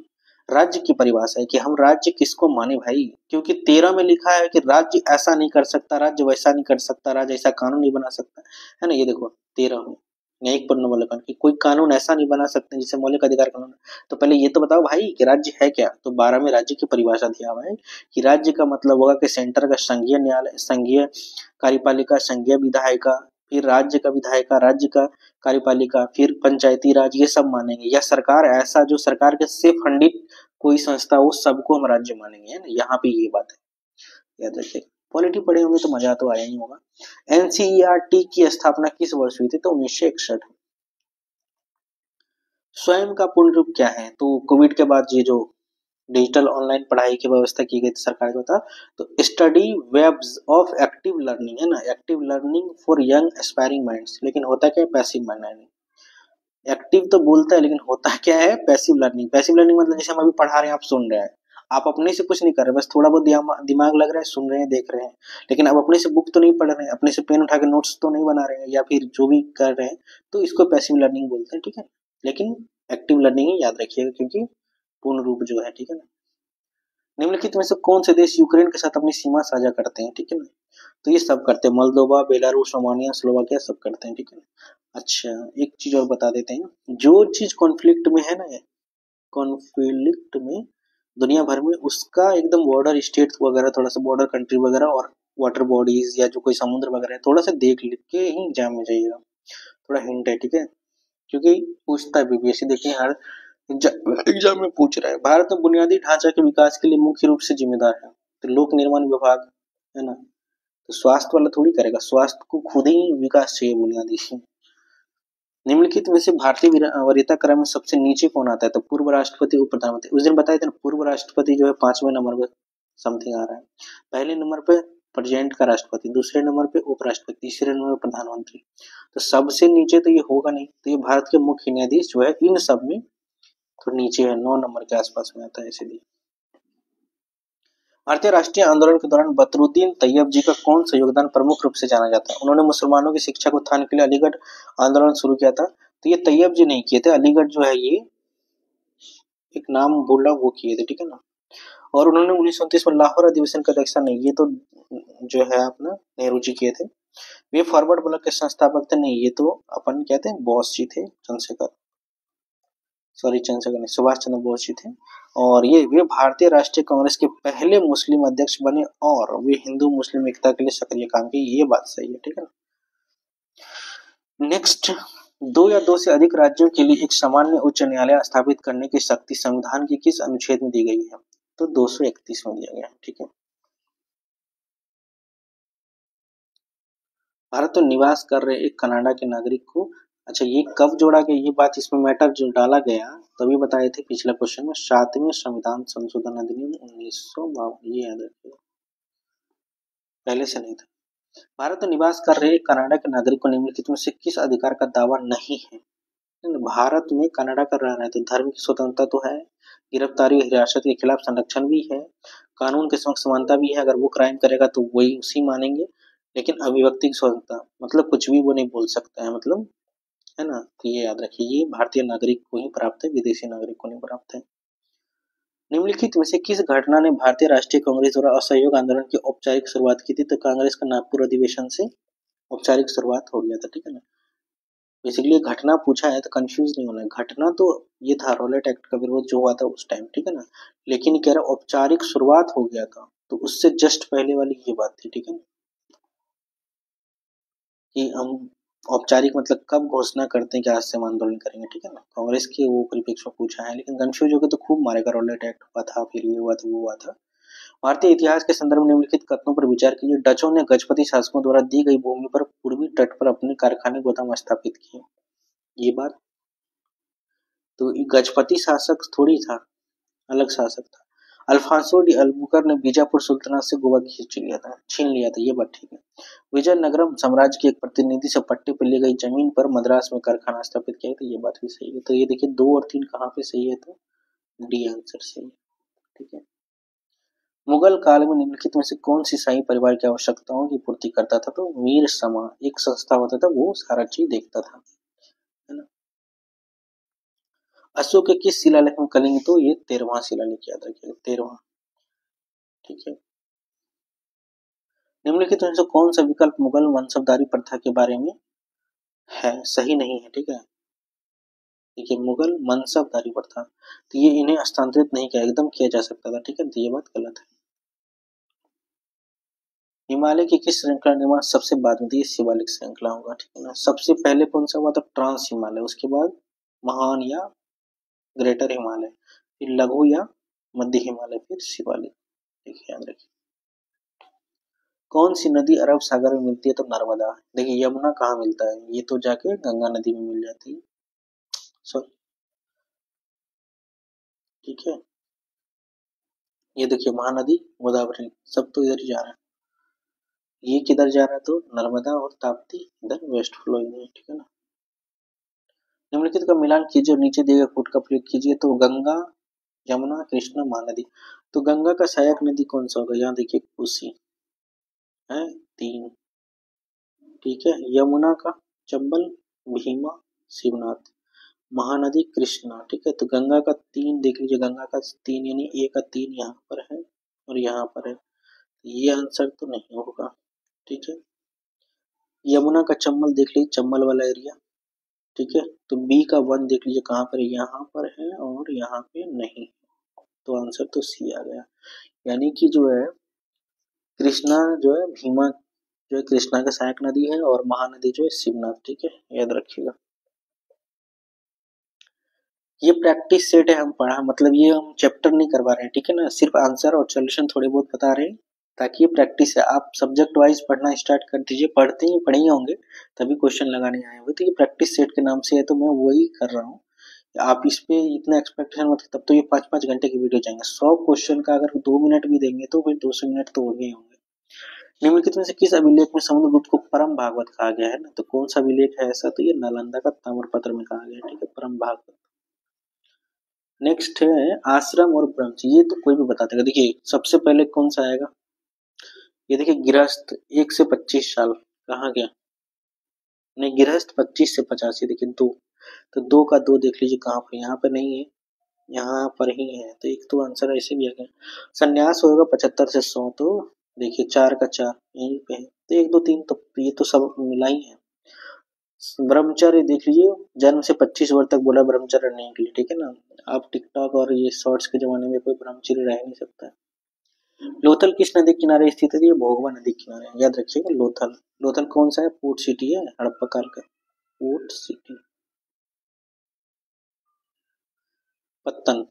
राज्य की परिभाषा है कि हम राज्य किसको माने भाई, क्योंकि 13 में लिखा है कि राज्य ऐसा नहीं कर सकता, राज्य वैसा नहीं कर सकता, राज्य ऐसा कानून नहीं बना सकता, है ना। ये देखो 13 में न्यायिक पूर्णावलोकन की कोई कानून ऐसा नहीं बना सकते जिसे मौलिक अधिकार कानून। तो पहले ये तो बताओ भाई कि राज्य है क्या? तो 12 में राज्य की परिभाषा दिया हुआ है कि राज्य का मतलब होगा कि सेंटर का संघीय न्यायालय, संघीय कार्यपालिका, संघीय विधायिका, फिर राज्य का विधायिका, राज्य का कार्यपालिका, फिर पंचायती राज, ये सब मानेंगे। या सरकार, ऐसा जो सरकार के से फंडित कोई संस्था हो, सबको हम राज्य मानेंगे, है ना। यहाँ पे ये बात है, याद रखिए। पॉलिटी पढ़े होंगे तो मजा तो आया ही होगा। एनसीईआरटी की स्थापना किस वर्ष हुई थी? तो 1961। स्वयं का पूर्ण रूप क्या है? तो कोविड के बाद ये जो डिजिटल ऑनलाइन पढ़ाई की व्यवस्था की गई थी सरकार के बता, तो study webs of active learning, है ना, active learning for young aspiring minds. लेकिन होता क्या है, पैसिव लर्निंग। एक्टिव तो बोलता है लेकिन होता क्या है, पैसिव लर्निंग। पैसिव लर्निंग मतलब जैसे हम अभी पढ़ा रहे हैं, आप सुन रहे हैं, आप अपने से कुछ नहीं कर रहे, बस थोड़ा बहुत दिमाग लग रहा है, सुन रहे हैं, देख रहे हैं, लेकिन आप अपने से बुक तो नहीं पढ़ रहे हैं, अपने से पेन उठा के नोट्स तो नहीं बना रहे हैं, या फिर जो भी कर रहे हैं, तो इसको पैसिव लर्निंग बोलते हैं, ठीक है। लेकिन एक्टिव लर्निंग ही याद रखिएगा, क्योंकि पूर्ण रूप जो है, ठीक है ना। निम्नलिखित में से कौन से देश यूक्रेन के साथ अपनी सीमा साझा करते हैं, ठीक है ना। तो ये सब करते हैं, मोल्दोवा, बेलारूस, रोमानिया, स्लोवाकिया, सब करते हैं, ठीक है ना। अच्छा, एक चीज और बता देते हैं, जो चीज कॉन्फ्लिक्ट में है ना, कॉन्फ्लिक्ट में दुनिया भर में, उसका एकदम बॉर्डर स्टेट वगैरह, थोड़ा सा बॉर्डर कंट्री वगैरह और वाटर बॉडीज या जो कोई समुद्र वगैरह है, थोड़ा सा देख लिख के ही एग्जाम में जाइएगा, थोड़ा हिंट है, ठीक है, क्योंकि पूछता है बीपीएससी, देखिए हर एग्जाम में पूछ रहा है। भारत में बुनियादी ढांचा के विकास के लिए मुख्य रूप से जिम्मेदार है, तो लोक निर्माण विभाग, है ना। तो स्वास्थ्य वाला थोड़ी करेगा, स्वास्थ्य को खुद ही विकास चाहिए बुनियादी। निम्नलिखित में से भारतीय वरीयता क्रम में सबसे नीचे कौन आता है? तो पूर्व राष्ट्रपति, उप प्रधानमंत्री। उस दिन बताए थे ना, पूर्व राष्ट्रपति जो है 5वें नंबर पे समथिंग आ रहा है। पहले नंबर पे प्रेजेंट का राष्ट्रपति, दूसरे नंबर पे उपराष्ट्रपति, तीसरे नंबर पे प्रधानमंत्री। तो सबसे नीचे तो ये होगा नहीं, तो ये भारत के मुख्य न्यायाधीश जो है इन सब में तो नीचे है, 9 नंबर के आसपास में आता है इसलिए। भारतीय राष्ट्रीय आंदोलन के दौरान बदरुद्दीन तैयब जी का कौन सा योगदान प्रमुख रूप से जाना जाता है? उन्होंने मुसलमानों की शिक्षा को उत्थान के लिए अलीगढ़ आंदोलन शुरू किया था। तो ये तैयब जी नहीं किए थे, अलीगढ़ जो है ये एक नाम बोला वो किए थे, ठीक है ना। और उन्होंने 1929 में लाहौर अधिवेशन का अध्यक्षता नहीं, ये तो जो है अपना नेहरू जी किए थे। वे फॉरवर्ड ब्लॉक के संस्थापक थे नहीं, ये तो अपन कहते हैं बॉस जी थे, चंद्रशेखर। सॉरी चंद्रशेखर नहीं, सुभाष चंद्र बोस जी थे। और ये वे भारतीय राष्ट्रीय कांग्रेस के पहले मुस्लिम अध्यक्ष बने और वे हिंदू मुस्लिम एकता के लिए सक्रिय काम किए, ये बात सही है, ठीक है ना। नेक्स्ट, दो या दो से अधिक राज्यों के लिए एक सामान्य उच्च न्यायालय स्थापित करने की शक्ति संविधान के किस अनुच्छेद में दी गई है? तो 231 में दिया गया है, ठीक है। भारत में निवास कर रहे एक कनाडा के नागरिक को, अच्छा ये कब जोड़ा गया, ये बात इसमें मैटर जो डाला गया तभी बताए थे पिछला क्वेश्चन में, 7वें संविधान संशोधन अधिनियम 1952, ये याद रखिएगा, पहले से नहीं था। भारत में निवास कर रहे कनाडा के नागरिक को निम्नलिखित में से किस अधिकार का दावा नहीं है? भारत में कनाडा का रह रहा है तो धर्म की स्वतंत्रता तो है, गिरफ्तारी हिरासत के खिलाफ संरक्षण भी है, कानून के समक्ष समानता भी है, अगर वो क्राइम करेगा तो वही उसी मानेंगे, लेकिन अभिव्यक्ति की स्वतंत्रता मतलब कुछ भी वो नहीं बोल सकता है, मतलब है ना, तो ये याद रखिए, ये भारतीय नागरिक को ही प्राप्त है, विदेशी नागरिक को नहीं प्राप्त है। निम्नलिखित में से किस घटना ने भारतीय राष्ट्रीय कांग्रेस द्वारा असहयोग आंदोलन की औपचारिक शुरुआत की थी? तो कांग्रेस का नागपुर अधिवेशन से औपचारिक शुरुआत हो गया था, ठीक है ना। बेसिकली घटना पूछा है तो कंफ्यूज नहीं होना है, घटना तो ये था रॉलेट एक्ट का विरोध जो हुआ था उस टाइम, ठीक है ना, लेकिन कह रहा औपचारिक शुरुआत हो गया था तो उससे जस्ट पहले वाली ये बात थी, ठीक है ना, कि हम औपचारिक मतलब कब घोषणा करते हैं कि आज से हम आंदोलन करेंगे, ठीक है ना, कांग्रेस के वो परिप्रेक्ष्य में पूछा है, लेकिन कंफ्यूज हो गए तो खूब मारेगा, रॉलेट एक्ट हुआ था, फिर ये हुआ था, वो हुआ था। भारतीय इतिहास के संदर्भ में निम्नलिखित कथनों पर विचार कीजिए। डचों ने गजपति शासकों द्वारा दी गई भूमि पर पूर्वी तट पर अपने कारखाने गोदाम स्थापित किए, ये बात तो गजपति शासक थोड़ी था, अलग शासक था। अल्फांसो डी अल्बुकर ने बीजापुर सुल्तानात से गोवा छीन लिया था, ये बात ठीक है। विजयनगरम साम्राज्य के एक प्रतिनिधि से पट्टे पर ली गई जमीन पर मद्रास में कारखाना स्थापित किया, तो ये बात भी सही है। तो ये देखिए 2 और 3 कहाँ पे सही है, तो डी आंसर सही है, ठीक है। मुगल काल में निम्नलिखित में से कौन सी शाही परिवार की आवश्यकताओं की पूर्ति करता था? तो मीर समा एक संस्था होता था, वो सारा चीज देखता था, है ना। अशोक के किस शिलालेख में कलिंग, तो ये 13वां शिलालेख याद रखिएगा, 13वां, ठीक है। निम्नलिखित में से कौन सा विकल्प मुगल वंशजदारी प्रथा के बारे में है, सही नहीं है, ठीक है। देखिए मुगल मनसबदारी प्रथा, तो ये इन्हें हस्तांतरित नहीं किया, एकदम किया जा सकता था, ठीक है, तो ये बात गलत है। हिमालय की किस श्रृंखला निर्माण सबसे बाद में थी? शिवालिक श्रृंखला होगा, ठीक है ना। सबसे पहले कौन सा हुआ था? ट्रांस हिमालय, उसके बाद महान या ग्रेटर हिमालय, फिर लघु या मध्य हिमालय, फिर शिवालिक, ठीक है, याद रखिए। कौन सी नदी अरब सागर में मिलती है? तो नर्मदा। देखिए यमुना कहाँ मिलता है? ये तो जाके गंगा नदी में मिल जाती है, सॉरी, ठीक है। ये देखिए महानदी, गोदावरी, सब तो इधर ही जा रहा है, ये किधर जा रहा है? तो नर्मदा और ताप्ती इधर वेस्ट फ्लोइंग है, ठीक है ना। निम्नलिखित का मिलान कीजिए और नीचे दिए गए कोड का प्रयोग कीजिए। तो गंगा, यमुना, कृष्णा, महानदी, तो गंगा का सहायक नदी कौन सा होगा? यहाँ देखिए कोसी है, 3, ठीक है। यमुना का चंबल, भीमा, शिवनाथ, महानदी कृष्णा, ठीक है। तो गंगा का 3 देख लीजिए, गंगा का 3 यानी ए का 3 यहाँ पर है और यहाँ पर है, ये आंसर तो नहीं होगा, ठीक है। यमुना का चंबल देख लीजिए, चंबल वाला एरिया, ठीक है। तो बी का 1 देख लीजिए कहाँ पर है, यहाँ पर है और यहाँ पे नहीं, तो आंसर तो सी आ गया, यानी कि जो है कृष्णा जो है भीमा जो है कृष्णा का सहायक नदी है और महानदी जो है शिवनाथ, ठीक है, याद रखिएगा। ये प्रैक्टिस सेट है, हम पढ़ा मतलब ये हम चैप्टर नहीं करवा रहे हैं, ठीक है ना, सिर्फ आंसर और सॉल्यूशन थोड़े बहुत बता रहे हैं, ताकि ये प्रैक्टिस है। आप सब्जेक्ट वाइज पढ़ना स्टार्ट कर दीजिए, पढ़ते ही पढ़े ही होंगे तभी क्वेश्चन लगाने आए होंगे, तो ये प्रैक्टिस सेट के नाम से है, तो मैं वही कर रहा हूँ। आप इस पे इतना एक्सपेक्टेशन मत, तब तो ये 5-5 घंटे की वीडियो जाएंगे। 100 क्वेश्चन का अगर 2 मिनट भी देंगे तो फिर 200 मिनट तो होंगे ही होंगे। निम्नलिखित में से किस अभिलेख में समुद्रगुप्त को परम भागवत कहा गया है? ना तो कौन सा अभिलेख है ऐसा? तो ये नालंदा का ताम्रपत्र में कहा गया है, ठीक है, परम भागवत। नेक्स्ट है आश्रम और ब्रह्मचर्य, ये तो कोई भी बता देगा। देखिए सबसे पहले कौन सा आएगा? ये देखिए गृहस्थ 1 से 25 साल, कहाँ गया? नहीं, गृहस्थ 25 से 85, देखिए 2, तो 2 का 2 देख लीजिए कहाँ पर, यहाँ पर नहीं है, यहाँ पर ही है, तो एक तो आंसर ऐसे भी आ गया। संन्यास होगा 75 से 100, तो देखिए 4 का 4 यहीं पे है, तो 1 2 3 तो ये तो सब मिला ही है। ब्रह्मचर्य देख लीजिए, जन्म से 25 वर्ष तक बोला ब्रह्मचर्य रहने के लिए, ठीक है ना। अब टिकटॉक और ये शॉर्ट्स के जमाने में कोई ब्रह्मचर्य रह नहीं सकता। लोथल किस नदी के किनारे स्थित है? ये भोगवा नदी के किनारे, याद रखिएगा। लोथल, लोथल कौन सा है? पोर्ट सिटी है हड़प्पा काल का, पोर्ट सिटी। पत्तन,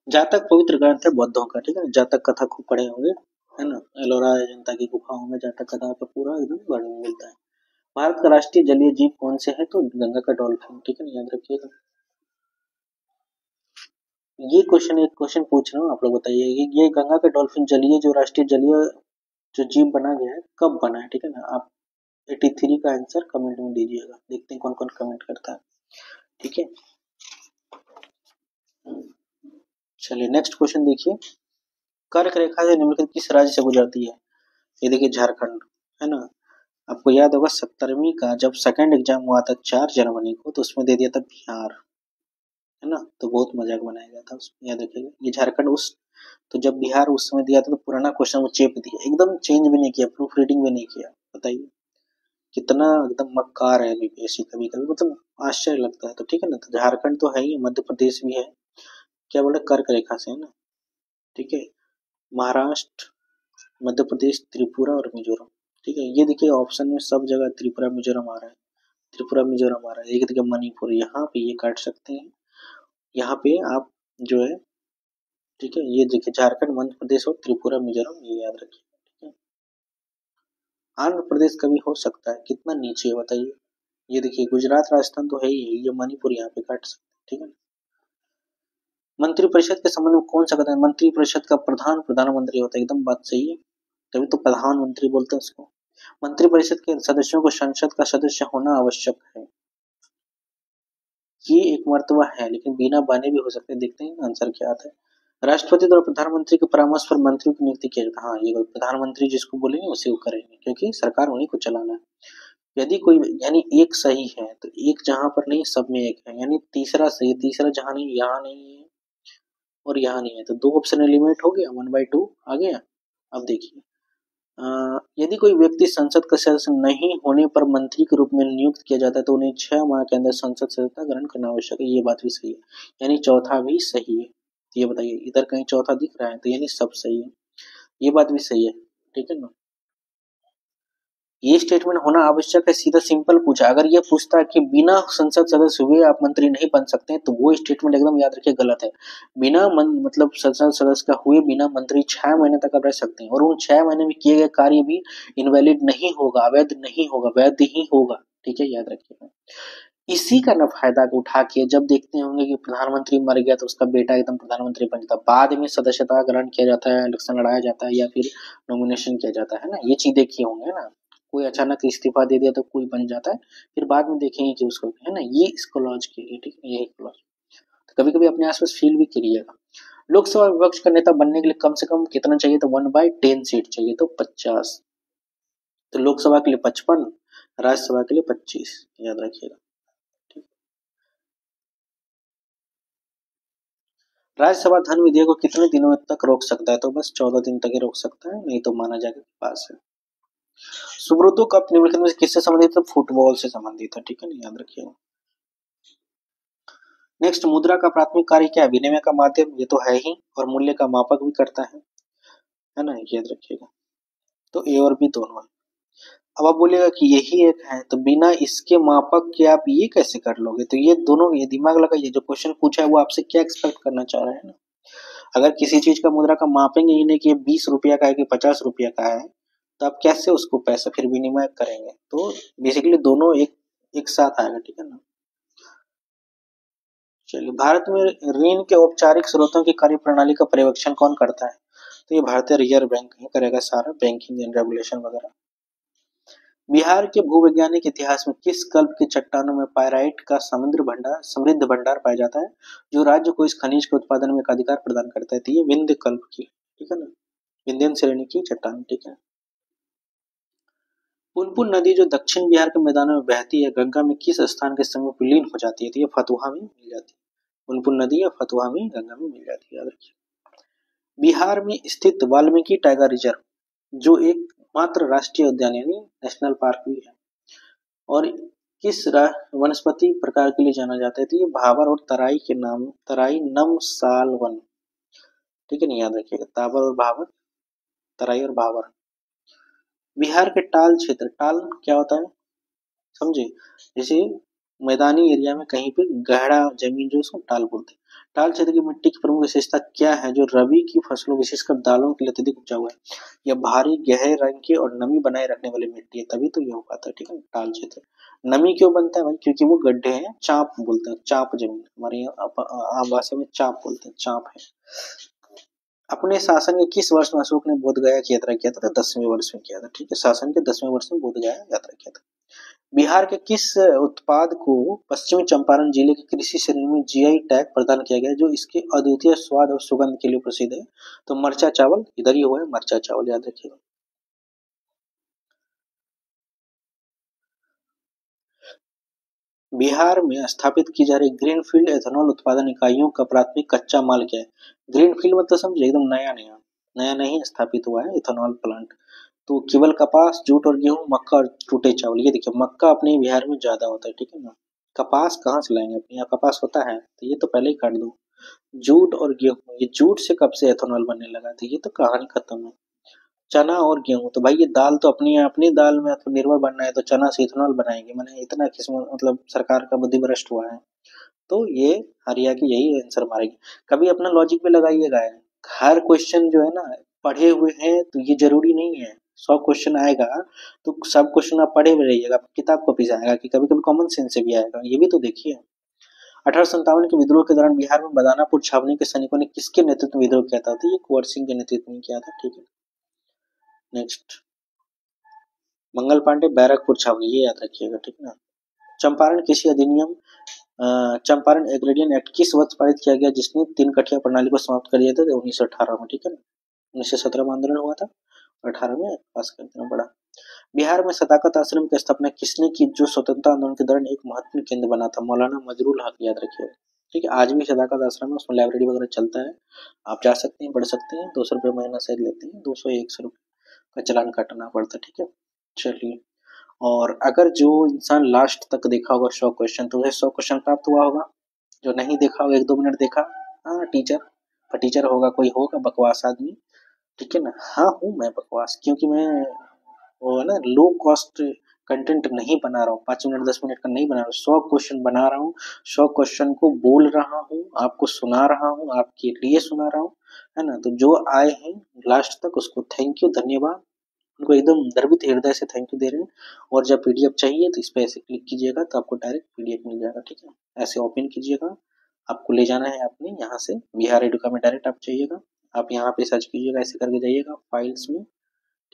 जातक पवित्र ग्रंथ है बौद्धों का, ठीक है ना। जातक कथा खूब पढ़े होंगे, है ना। एलोरा अजंता की गुफाओं में जातक कथा का पूरा एकदम वर्णन मिलता है। भारत का राष्ट्रीय जलीय जीव कौन से है? तो गंगा का डॉल्फिन, ठीक है ना, याद रखिएगा। ये क्वेश्चन, एक क्वेश्चन पूछ रहा हूँ, आप लोग बताइए ये गंगा का डॉल्फिन जलीय जो राष्ट्रीय जलीय जो जीव बना गया है, कब बना है, ठीक है ना। आप 83 का आंसर कमेंट में दीजिएगा, देखते हैं कौन कौन कमेंट करता है, ठीक है। चलिए नेक्स्ट क्वेश्चन देखिए, कर्क रेखा से निम्नलिखित किस राज्य से गुजरती है? ये देखिए झारखंड, है ना। आपको याद होगा 17वीं का जब सेकंड एग्जाम हुआ था 4 जनवरी को, तो उसमें दे दिया था बिहार, है ना। तो बहुत मजाक बनाया गया था उसमें, याद रखिएगा। ये झारखंड उस, तो जब बिहार उस समय दिया था तो पुराना क्वेश्चन वो चेप दिया, एकदम चेंज भी नहीं किया, प्रूफ रीडिंग भी नहीं किया। बताइए कितना एकदम मक्कार है यूपीएससी, कभी कभी मतलब आश्चर्य लगता है। तो ठीक है ना, तो झारखंड तो है ही, मध्य प्रदेश भी है, क्या बोले कर्क रेखा से, है ना, ठीक है। महाराष्ट्र, मध्य प्रदेश, त्रिपुरा और मिजोरम, ठीक है। ये देखिए ऑप्शन में सब जगह त्रिपुरा मिजोरम आ रहा है, त्रिपुरा मिजोरम आ रहा है। एक देखिए मणिपुर, यहाँ पे ये काट सकते हैं, यहाँ पे आप जो है, ठीक है। ये देखिए झारखंड, मध्य प्रदेश और त्रिपुरा मिजोरम, ये याद रखिए, ठीक है। आंध्र प्रदेश कभी हो सकता है, कितना नीचे है बताइए। ये देखिए गुजरात राजस्थान तो है ही है, ये मणिपुर यहाँ पे काट सकते हैं, ठीक है। मंत्रिपरिषद के संबंध में कौन सा कहता है? मंत्रिपरिषद का प्रधान प्रधानमंत्री होता है, एकदम बात सही है, तभी तो प्रधानमंत्री बोलते हैं उसको। मंत्रिपरिषद के सदस्यों को संसद का सदस्य होना आवश्यक है, ये एक मर्तबा है, लेकिन बिना बने भी हो सकते हैं। देखते हैं आंसर क्या आता है। राष्ट्रपति द्वारा प्रधानमंत्री के परामर्श पर मंत्रियों की नियुक्ति की जाती है। हाँ, ये प्रधानमंत्री जिसको बोलेंगे उसे वो करेंगे, क्योंकि सरकार उन्हीं को चलाना है। यदि कोई, यानी एक सही है तो एक जहां पर नहीं सब में एक है, यानी तीसरा सही, तीसरा जहां नहीं यहाँ नहीं है और यहाँ नहीं है, तो दो ऑप्शन एलिमिनेट हो गया, 1/2 आ गया। अब देखिए, यदि कोई व्यक्ति संसद का सदस्य नहीं होने पर मंत्री के रूप में नियुक्त किया जाता है तो उन्हें 6 माह के अंदर संसद सदस्यता ग्रहण करना आवश्यक है, ये बात भी सही है, यानी चौथा भी सही है। ये बताइए, इधर कहीं चौथा दिख रहा है तो यानी सब सही है, ये बात भी सही है, ठीक है ना। ये स्टेटमेंट होना आवश्यक है, सीधा सिंपल पूछा। अगर ये पूछता है कि बिना संसद सदस्य हुए आप मंत्री नहीं बन सकते, तो वो स्टेटमेंट एकदम याद रखिए गलत है। बिना मतलब संसद सदस्य का हुए बिना मंत्री 6 महीने तक आप रह सकते हैं, और उन 6 महीने में किए गए कार्य भी इनवैलिड नहीं होगा, अवैध नहीं होगा, वैध ही होगा, ठीक है, याद रखिएगा। इसी का न फायदा उठा के जब देखते होंगे कि प्रधानमंत्री मर गया तो उसका बेटा एकदम प्रधानमंत्री बन जाता है, बाद में सदस्यता ग्रहण किया जाता है, इलेक्शन लड़ाया जाता है या फिर नॉमिनेशन किया जाता है ना, ये चीज देखिए होंगे ना। कोई अचानक इस्तीफा दे दिया तो कोई बन जाता है, फिर बाद में देखेंगे कि उसको, है ना, ये इसको लॉज के लिए, ठीक है, ये लॉज। तो कभी कभी अपने आसपास फील भी करिएगा। लोकसभा विपक्ष का नेता बनने के लिए कम से कम कितना चाहिए? तो 1/10 सीट चाहिए, तो 50। तो लोकसभा के लिए 55, राज्यसभा के लिए 25, याद रखिएगा। राज्यसभा धन विधेयक को कितने दिनों तक रोक सकता है? तो बस 14 दिन तक ही रोक सकता है, नहीं तो माना जाएगा पास है। सुब्रतो कप निम्नलिखित में से किससे संबंधित है? फुटबॉल से संबंधित है, ठीक है ना, याद रखिएगा। नेक्स्ट, मुद्रा का प्राथमिक कार्य क्या है? विनिमय का माध्यम, ये तो है ही, और मूल्य का मापक भी करता है ना, याद रखिएगा। तो ए और बी दोनों है। अब आप बोलिएगा कि यही एक है, तो बिना इसके मापक के आप ये कैसे कर लोगे? तो ये दोनों, ये दिमाग लगाइए, जो क्वेश्चन पूछा है वो आपसे क्या एक्सपेक्ट करना चाह रहे हैं ना। अगर किसी चीज का मुद्रा का मापेंगे ही नहीं कि 20 रुपया का है कि 50 रुपया का है, तो आप कैसे उसको पैसा फिर विनिमय करेंगे? तो बेसिकली दोनों एक साथ आएगा, ठीक है ना। चलिए, भारत में ऋण के औपचारिक स्रोतों की कार्यप्रणाली का पर्यवेक्षण कौन करता है? तो ये भारतीय रिजर्व बैंक ही करेगा, सारा बैंकिंग एंड रेगुलेशन वगैरह। बिहार के भूवैज्ञानिक इतिहास में किस कल्प की चट्टानों में पायराइट का समृद्ध भंडार पाया जाता है, जो राज्य को इस खनिज के उत्पादन में अधिकार प्रदान करता है? तो ये विंध्य कल्प की, ठीक है ना, विंध्यन श्रेणी की चट्टान, ठीक है। पुनपुन नदी जो दक्षिण बिहार के मैदानों में बहती है, गंगा में किस स्थान के समीप विलीन हो जाती है? तो ये फतुहा में मिल जाती है। पुनपुन नदी या फतुहा में गंगा में मिल जाती है, याद रखिए। बिहार में स्थित वाल्मीकि टाइगर रिजर्व जो एक मात्र राष्ट्रीय उद्यान यानी नेशनल पार्क भी है, और किस वनस्पति प्रकार के लिए जाना जाता है? तो ये भाबर और तराई के नाम, तराई नम साल वन, ठीक है, नहीं याद रखिएगा, ताबर और भाबर, तराई और भाबर। बिहार के टाल क्षेत्र, टाल क्या होता है समझे, जैसे मैदानी एरिया में कहीं पे गहरा जमीन जो उसको टाल बोलते हैं। टाल क्षेत्र की मिट्टी की प्रमुख विशेषता क्या है जो रबी की फसलों विशेषकर दालों के लिए अत्यधिक उपजाऊ है? यह भारी गहरे रंग की और नमी बनाए रखने वाली मिट्टी है, तभी तो ये हो पाता है, ठीक है। टाल क्षेत्र नमी क्यों बनता है भाई? क्योंकि वो गड्ढे हैं, चाप बोलते हैं, चाप जमीन, हमारे यहाँ आम भाषा में चाप बोलते हैं, चाप है। अपने शासन के किस वर्ष में अशोक ने बोध गया की यात्रा किया था? तो 10वें वर्ष में किया था, ठीक है, शासन के 10वें वर्ष में बोध गया यात्रा किया था। बिहार के किस उत्पाद को पश्चिमी चंपारण जिले की कृषि श्रेणी में जीआई टैग प्रदान किया गया जो इसके अद्वितीय स्वाद और सुगंध के लिए प्रसिद्ध है? तो मरचा चावल, इधर ही हुआ है मरचा चावल, याद रखिएगा। बिहार में स्थापित की जा रही ग्रीनफील्ड एथेनॉल उत्पादन इकाइयों का प्राथमिक कच्चा माल क्या है? ग्रीनफील्ड मतलब समझे एकदम नया नया, नया नहीं स्थापित हुआ है एथेनॉल प्लांट। तो केवल कपास, जूट और गेहूं, मक्का और टूटे चावल। ये देखिए मक्का अपने बिहार में ज्यादा होता है, ठीक है ना। कपास कहाँ से लाएंगे, अपने यहाँ कपास होता है तो ये तो पहले ही काट दो। जूट और गेहूं, ये जूट से कब से एथेनॉल बनने लगा था, ये तो कहानी खत्म है। चना और गेहूं, तो भाई ये दाल तो अपनी दाल में तो निर्भर बनना है, तो चना से इथेनॉल बनाएंगे, मैंने इतना किस्म मतलब सरकार का बुद्धि भ्रष्ट हुआ है। तो ये हरिया की यही आंसर मारेगी। कभी अपना लॉजिक पे लगाइएगा, हर क्वेश्चन जो है ना पढ़े हुए हैं तो ये जरूरी नहीं है। 100 क्वेश्चन आएगा तो सब क्वेश्चन आप पढ़े हुए रहिएगा, किताब कॉपी से आएगा कि कभी कभी कॉमन सेंस से भी आएगा, ये भी तो देखिए। 1857 के विद्रोह के दौरान बिहार में बदानापुर छावनी के सैनिकों ने किसके नेतृत्व में विद्रोह किया था? तो ये कुंवर सिंह के नेतृत्व में किया था, ठीक है। नेक्स्ट, मंगल पांडे बैरकपुर छावनी, ये याद रखिएगा, ठीक है ना। चंपारण कृषि अधिनियम, चंपारण एग्रेरियन एक्ट किस वर्ष पारित किया गया जिसने 3 कठिया प्रणाली को समाप्त कर दिया था? 1918 में, ठीक है ना। 1917 में आंदोलन हुआ था और 18 में पास कर देना पड़ा। बिहार में सदाकत आश्रम की स्थापना किसने की जो स्वतंत्रता आंदोलन के दौरान एक महत्वपूर्ण केंद्र बना था? मौलाना मजरूल हक, याद रखिएगा, ठीक है। आज भी सदाकत आश्रम है, उसमें लाइब्रेरी वगैरह चलता है, आप जा सकते हैं, पढ़ सकते हैं। 200 रुपये महीना शायद लेते हैं, 200 100 रुपये का चालान काटना पड़ता है, ठीक है। चलिए, और अगर जो इंसान लास्ट तक देखा होगा 100 क्वेश्चन तो उसे 100 क्वेश्चन प्राप्त हुआ होगा। जो नहीं देखा होगा, 1-2 मिनट देखा, हाँ टीचर, पर टीचर होगा, कोई होगा बकवास आदमी, ठीक है ना। हाँ हूँ मैं बकवास, क्योंकि मैं वो है ना लो कॉस्ट कंटेंट नहीं बना रहा हूँ, 5 मिनट 10 मिनट का नहीं बना रहा हूँ, 100 क्वेश्चन बना रहा हूँ। 100 क्वेश्चन को बोल रहा हूँ, आपको सुना रहा हूँ, आपके लिए सुना रहा हूँ, है ना। तो जो आए हैं लास्ट तक उसको थैंक यू, धन्यवाद, उनको एकदम गर्वित हृदय से थैंक यू दे रहे हैं। और जब पीडीएफ चाहिए तो इस पे ऐसे क्लिक कीजिएगा तो आपको डायरेक्ट पीडीएफ मिल जाएगा, ठीक है। ऐसे ओपन कीजिएगा, आपको ले जाना है अपने यहाँ से बिहार एडुका में, डायरेक्ट आप जाइएगा, आप यहाँ पे सर्च कीजिएगा, ऐसे करके जाइएगा फाइल्स में,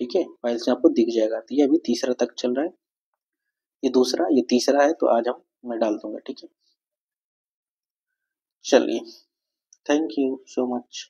ठीक है, फाइल्स में आपको दिख जाएगा। तो ये अभी तीसरा तक चल रहा है, ये दूसरा, ये तीसरा है, तो आज मैं डाल दूंगा, ठीक है। चलिए, थैंक यू सो मच।